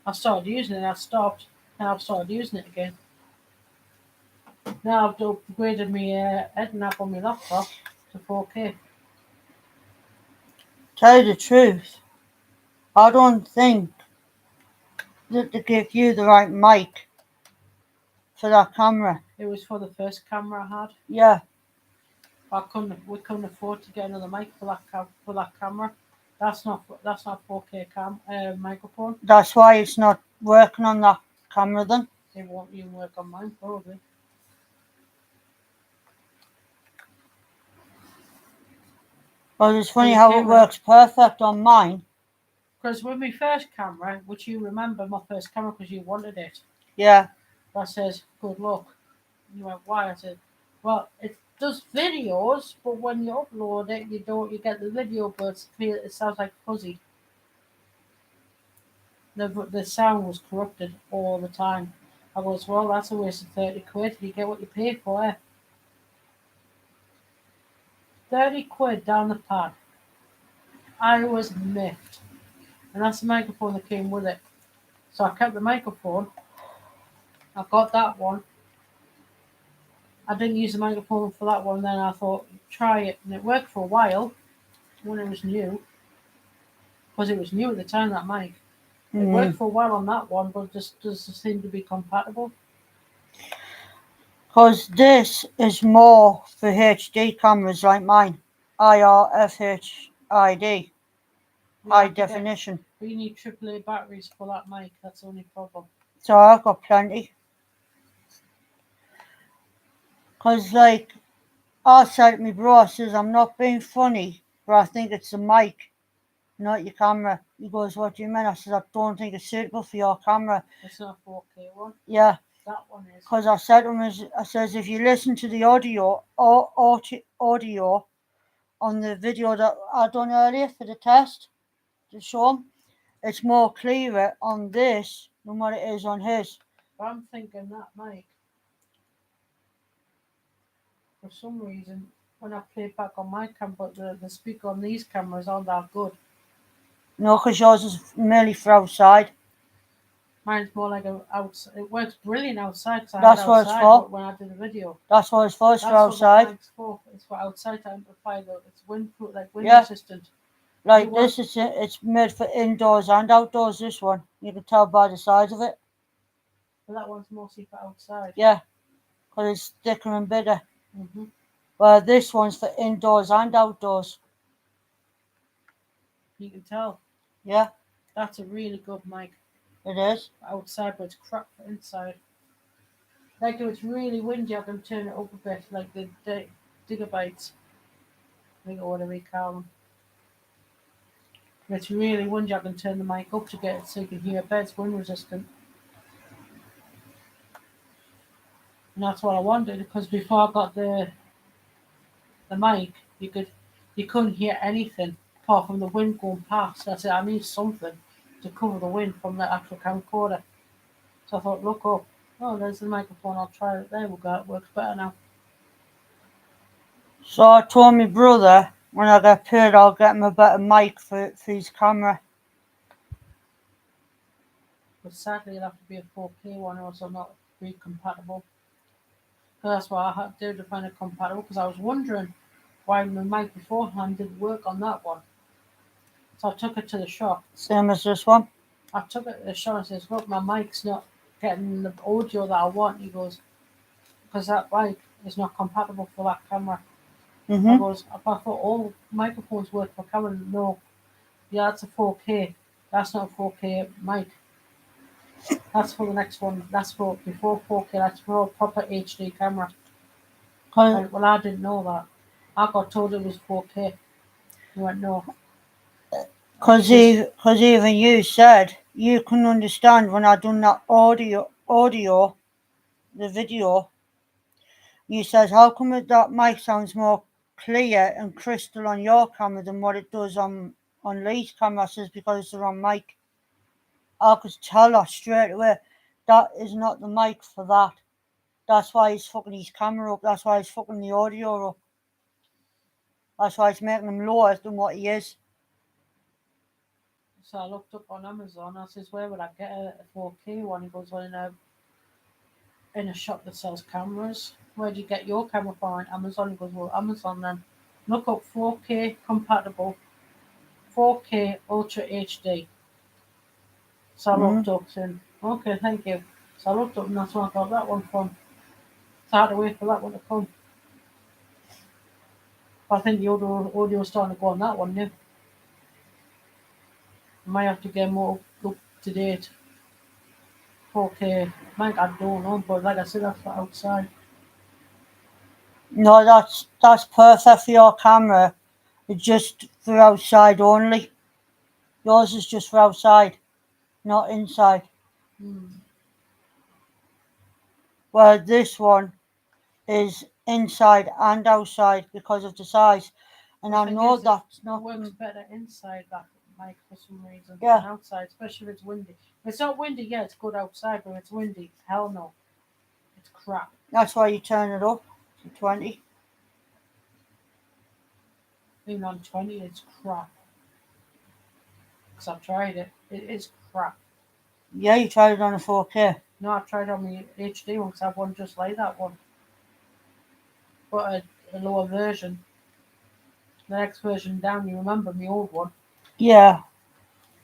I started using it, I stopped, and I've started using it again. Now I've upgraded my editing app on my laptop to 4K. tell you the truth, I don't think that they give you the right mic for that camera. It was for the first camera I had. Yeah, We couldn't afford to get another mic for that camera. That's not 4K microphone. that's why it's not working on that camera then. It won't even work on mine probably. But it's funny Well, it how it came works perfect on mine. Because with my first camera, which you remember my first camera because you wanted it, Yeah, that says good luck. You went, why? I said, well, it does videos, but when you upload it, you get the video, but it sounds like fuzzy. The sound was corrupted all the time. I goes, well, that's a waste of 30 quid. You get what you pay for, eh? 30 quid down the pan. I was miffed. And that's the microphone that came with it. So I kept the microphone. I got that one. I didn't use the microphone for that one. Then I thought, try it. And it worked for a while when it was new. Because it was new at the time, that mic. It worked for a while on that one, but it just doesn't seem to be compatible. because this is more for HD cameras like mine. IRFHID, high definition. We need AAA batteries for that mic. That's the only problem. So I've got plenty. Because, like, I said to my bro, I says, I'm not being funny, but I think it's the mic, not your camera. He goes, what do you mean? I says, I don't think it's suitable for your camera. It's not a 4K one. Yeah, That one is. because I said to him, I says, if you listen to the audio on the video that I done earlier for the test to show him, it's more clearer on this than what it is on his. But I'm thinking that mic, for some reason, when I play back on my camera, the speaker on these cameras aren't that good. No, because yours is merely for outside. Mine's more like outside. It works brilliant outside because I That's had what it's outside for. when I did the video. That's what it's for, it's That's for outside. what mic's for. It's for outside to amplify it's windproof, like wind Yeah. resistant. Like this is it's made for indoors and outdoors, this one. You can tell by the size of it. But that one's mostly for outside. Yeah, because it's thicker and bigger. Mm-hmm. Well, this one's for indoors and outdoors. You can tell. Yeah, That's a really good mic. it is. Outside, but it's crap for inside. Like if it's really windy, I can turn it up a bit, like the gigabytes. I think or whatever you call them. If it's really windy, I can turn the mic up to get it so you can hear it better. It's wind resistant. And that's what I wanted because before I got the mic, you couldn't hear anything apart from the wind going past. I said I need something to cover the wind from the actual camcorder. So I thought, look up. Oh, there's the microphone. I'll try it. There we go. It works better now. So I told my brother when I get paid, I'll get him a better mic for his camera. But sadly, it'll have to be a 4K one, or else I'll not be compatible. That's why I had to find it compatible because I was wondering why my mic beforehand didn't work on that one. So I took it to the shop. Same as this one. I took it to the shop and says, "Look, my mic's not getting the audio that I want." He goes, "Because that mic is not compatible for that camera." I Mm-hmm. goes, "I thought all microphones work for camera." No, yeah, that's a 4K. That's not a 4K mic. That's for the next one. That's for before 4K. That's for a proper HD camera. Well, I didn't know that. I got told it was 4K. He went, no. Because even you said you couldn't understand when I done that audio, the video. You says, how come that mic sounds more clear and crystal on your camera than what it does on Lee's camera? I says, because it's the wrong mic. I could tell that straight away. That is not the mic for that. That's why he's fucking his camera up. That's why he's fucking the audio up. That's why he's making him lower than what he is. So I looked up on Amazon. I says, where would I get a 4K one? He goes, well, in a shop that sells cameras. Where do you get your camera from? On Amazon. He goes, well, Amazon then. Look up 4K compatible, 4K Ultra HD. So I looked up saying, okay, thank you. So I looked up and that's where I got that one from. So I had to wait for that one to come. But I think the audio's starting to go on that one now. I might have to get more up to date 4K. Might I don't know, but like I said, that's for outside. No, that's perfect for your camera. It's just for outside only. Yours is just for outside, not inside. Where this one is inside and outside because of the size. And I know that's not. It works better inside that mic for some reason Yeah. than outside, especially if it's windy. If it's not windy, yeah, it's good outside, but if it's windy, hell no. It's crap. That's why you turn it up to 20. Even on 20, it's crap. Because I've tried it. It is crap. Yeah, you tried it on a 4K. No, I've tried on the HD one because I have one just like that one. But a lower version. The next version down, you remember my old one? Yeah.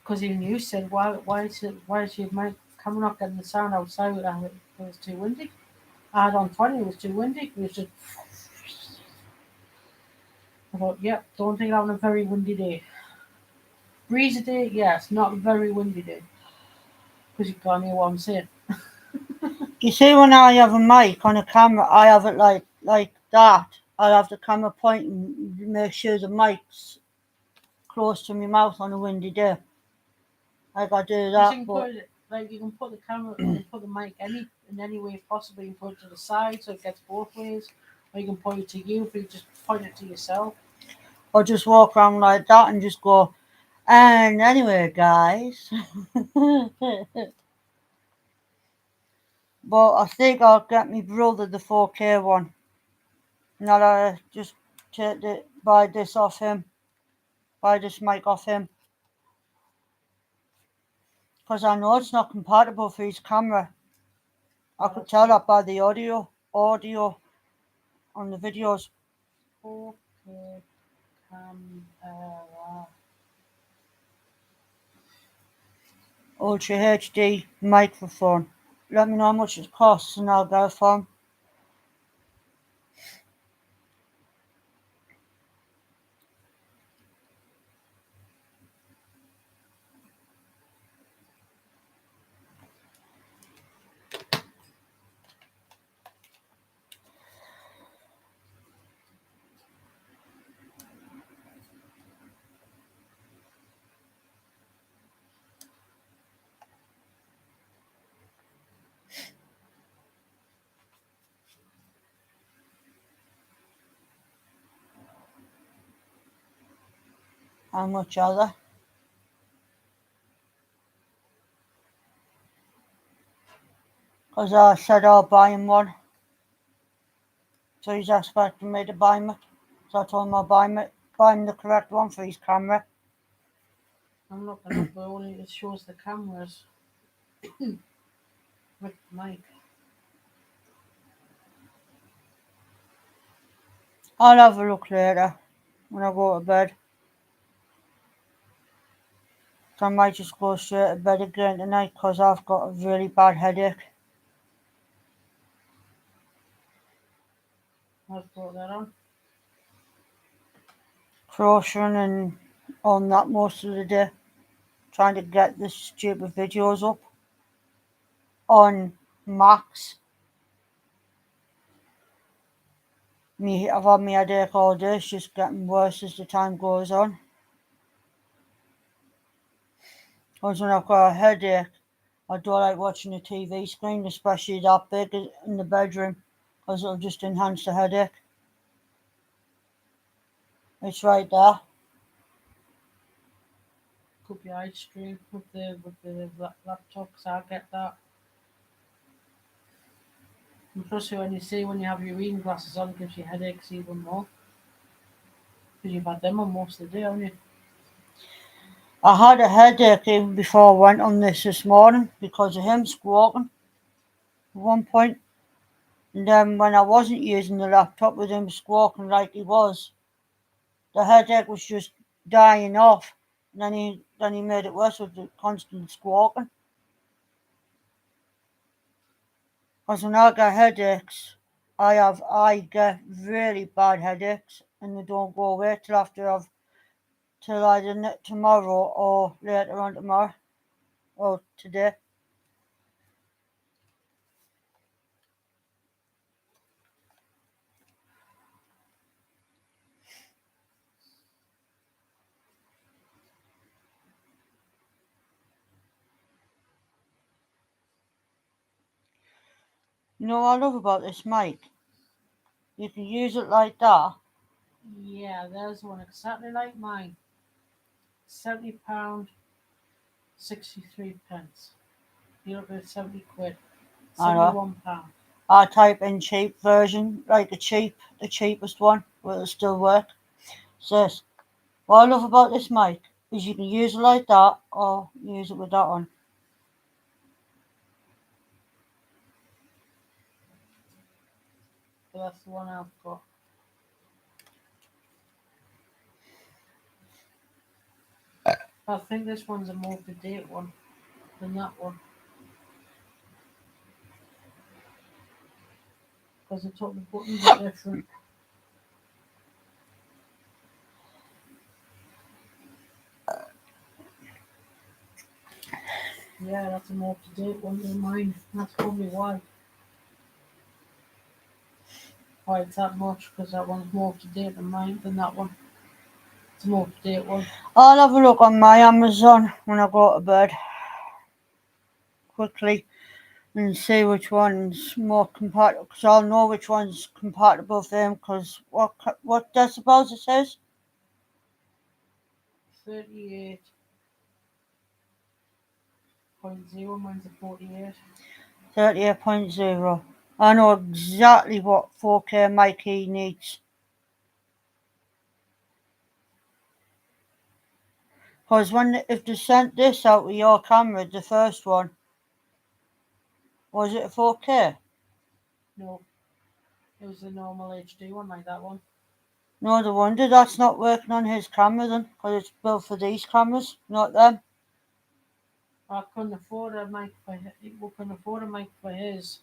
Because even you said, why is your mic camera not getting the sound outside without it? It was too windy. I had on 20, it was too windy. It was just. I thought, yep, don't think that on a very windy day. Breezy day, yes, not a very windy day. Because you can't hear what I'm saying. You see, when I have a mic on a camera, I have it like that. I have the camera pointing, make sure the mic's close to my mouth on a windy day. Like I do that. You can put the camera, you can put the mic in any way possible. You can put it to the side so it gets both ways, or you can point it to you, but you just point it to yourself. Or just walk around like that and just go. And anyway, guys. But I think I'll get my brother the 4K one. And I'll just buy this off him. Buy this mic off him. Because I know it's not compatible for his camera. I could tell that by the audio on the videos. 4K camera. Ultra HD microphone. Let me know how much it costs and I'll go for him. How much are they? Because I said I'll buy him one. So he's expecting me to buy him it. So I told him I'll buy him the correct one for his camera. I'm looking up, but only it shows the cameras with the mic. I'll have a look later when I go to bed. So I might just go straight to bed again tonight because I've got a really bad headache. I've brought that on. Crocheting and on that most of the day. Trying to get the stupid videos up on Max. I've had my headache all day. It's just getting worse as the time goes on. Because when I've got a headache, I don't like watching the TV screen, especially that big in the bedroom, because it'll just enhance the headache. It's right there. Could be eye strain with the laptop, because I get that. And plus, when you have your reading glasses on, it gives you headaches even more. Because you've had them on most of the day, haven't you? I had a headache even before I went on this morning because of him squawking at one point. And then when I wasn't using the laptop with him squawking like he was, the headache was just dying off. And then he made it worse with the constant squawking. Because when I get headaches, I get really bad headaches, and they don't go away till either tomorrow or later on tomorrow or today. You know what I love about this mic? You can use it like that. Yeah, there's one exactly like mine. £70, 63 pence. You look at 70 quid. I know. £71. I type in cheap version, like the cheapest one, but it'll still work. Says, what I love about this mic is you can use it like that or use it with that on. But that's the one I've got. I think this one's a more up-to-date one than that one. Because the top of the buttons are different. Yeah, that's a more up-to-date one than mine. That's probably why. Why it's that much, because that one's more up-to-date than mine than that one. It's a more up-to-date one. I'll have a look on my Amazon when I go to bed quickly and see which one's more compatible, because I'll know which one's compatible for him, because what decibels it says? 38.0, mine's a 48. 38.0. I know exactly what 4K mic he needs. Because if they sent this out with your camera, the first one, was it a 4K? No, it was a normal HD one like that one. No wonder that's not working on his camera then, because it's built for these cameras, not them. I couldn't afford a mic for his. We couldn't afford a mic for his.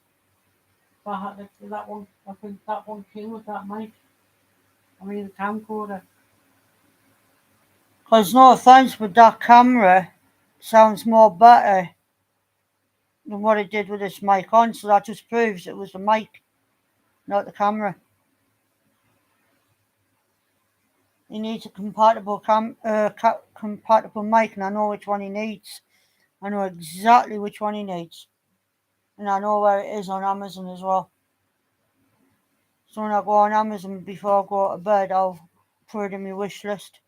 But I had that one. I think that one came with that mic. I mean, the camcorder. Because no offence, but that camera sounds more better than what it did with this mic on, so that just proves it was the mic, not the camera. He needs a compatible compatible mic, and I know which one he needs. I know exactly which one he needs, and I know where it is on Amazon as well. So when I go on Amazon before I go to bed, I'll put it in my wish list.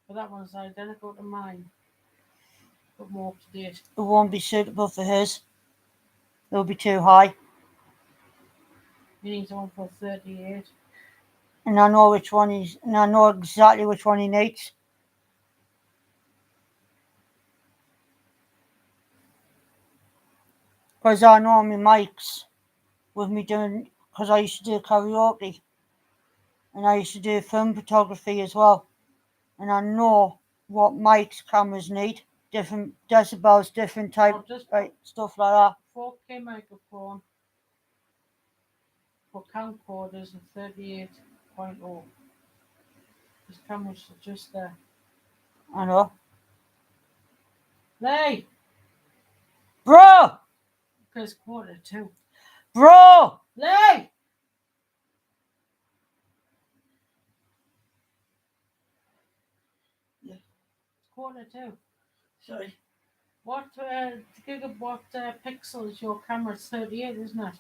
But that one's identical to mine, but more up to date. It won't be suitable for his. It'll be too high. He needs one for 38. And I know and I know exactly which one he needs. Because I know my mics with me doing, because I used to do karaoke. and I used to do film photography as well. And I know what mics cameras need, different decibels, different type, Or just right, stuff like that. 4K microphone for camcorders and 38.0. This camera's just there. I know. Lay! Bro! Because 1:45. Bro! Lay! Yeah. It's 1:45. Sorry. What pixel is your camera? It's 38, isn't it?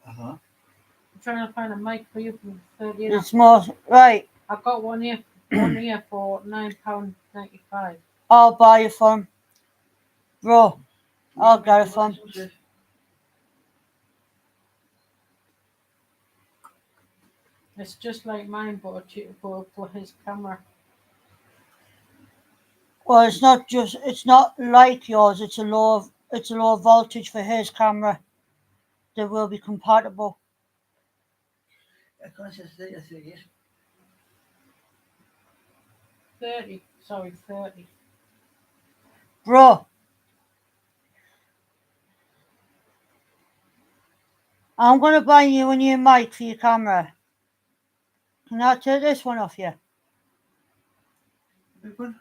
Uh-huh. I'm trying to find a mic for you from 38. It's more, right, I've got one here for £9.95. I'll buy you from. Bro, I'll get it from. It's just like mine, but for his camera. Well, it's not like yours, it's a low voltage for his camera. They will be compatible. I can't say it. 30. Sorry, 30. Bro, I'm going to buy you a new mic for your camera. Can I take this one off you? Big one?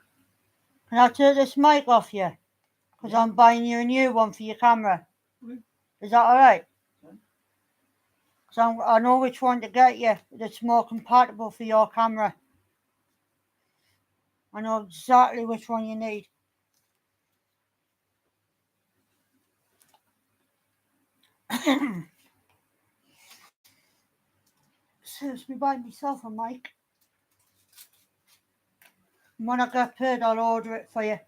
Can I take this mic off you? Because Yeah. I'm buying you a new one for your camera. Okay. Is that alright? Yeah. Because I know which one to get you that's more compatible for your camera. I know exactly which one you need. Serves me buying myself a mic. And when I get paid, I'll order it for you.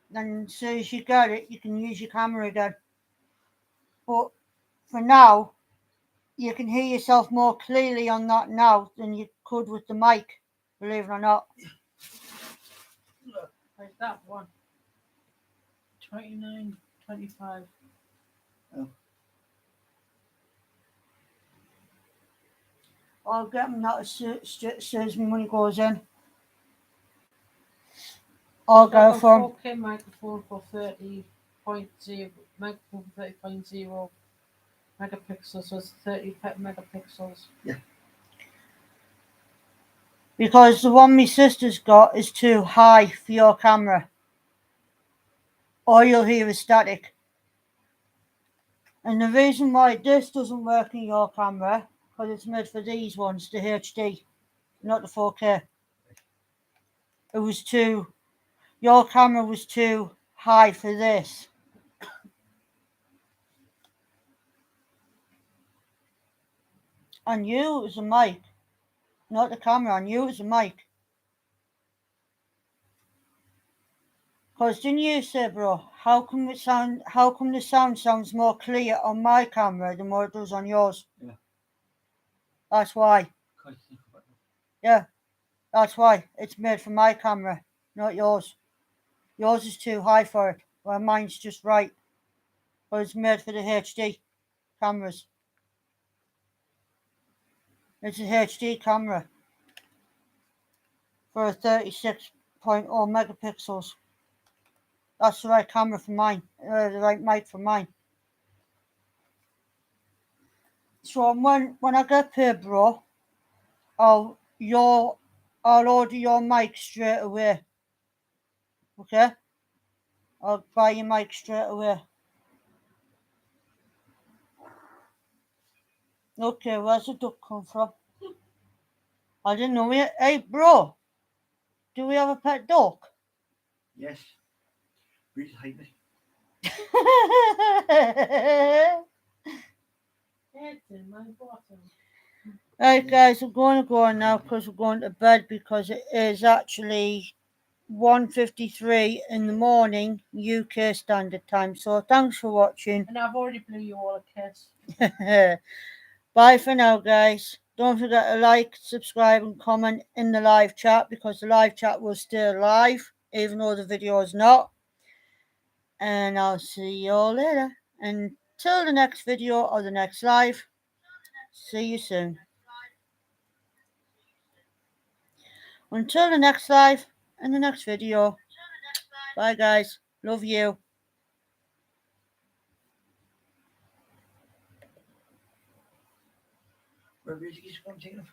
Then as soon as you get it, you can use your camera again. But for now, you can hear yourself more clearly on that now than you could with the mic, believe it or not. Like that one. 29.25. Oh. I'll get them that as soon as my money goes in. I'll go for 'em. 4K microphone for 30.0 microphone for 30.0 megapixels, so it's 30 megapixels. Because the one my sister's got is too high for your camera. All you'll hear is static. And the reason why this doesn't work in your camera, because it's made for these ones, the HD, not the 4K. Your camera was too high for this. I knew it was a mic, not the camera. I knew it was a mic. Because didn't you say, bro, how come the sound sounds more clear on my camera than what it does on yours? Yeah. That's why. Yeah, that's why. It's made for my camera, not yours. Yours is too high for it, while mine's just right. But it's made for the HD cameras. It's a HD camera for a 36.0 megapixels. That's the right camera for mine, the right mic for mine. So when I get paid, bro, I'll order your mic straight away. Okay? I'll buy your mic straight away. Okay, where's the duck come from? I didn't know it. Hey, bro, do we have a pet duck? Yes. Reese hate me. It's in my bottom. Right, guys, I'm going to go on now because we're going to bed because it is actually 1:53 in the morning UK Standard Time. So thanks for watching. And I've already blew you all a kiss. Bye for now, guys. Don't forget to like, subscribe, and comment in the live chat because the live chat will stay live even though the video is not. And I'll see you all later. Until the next video or the next live, see you soon. Until the next live and the next video. Bye, guys. Love you. Where is he? Just one second.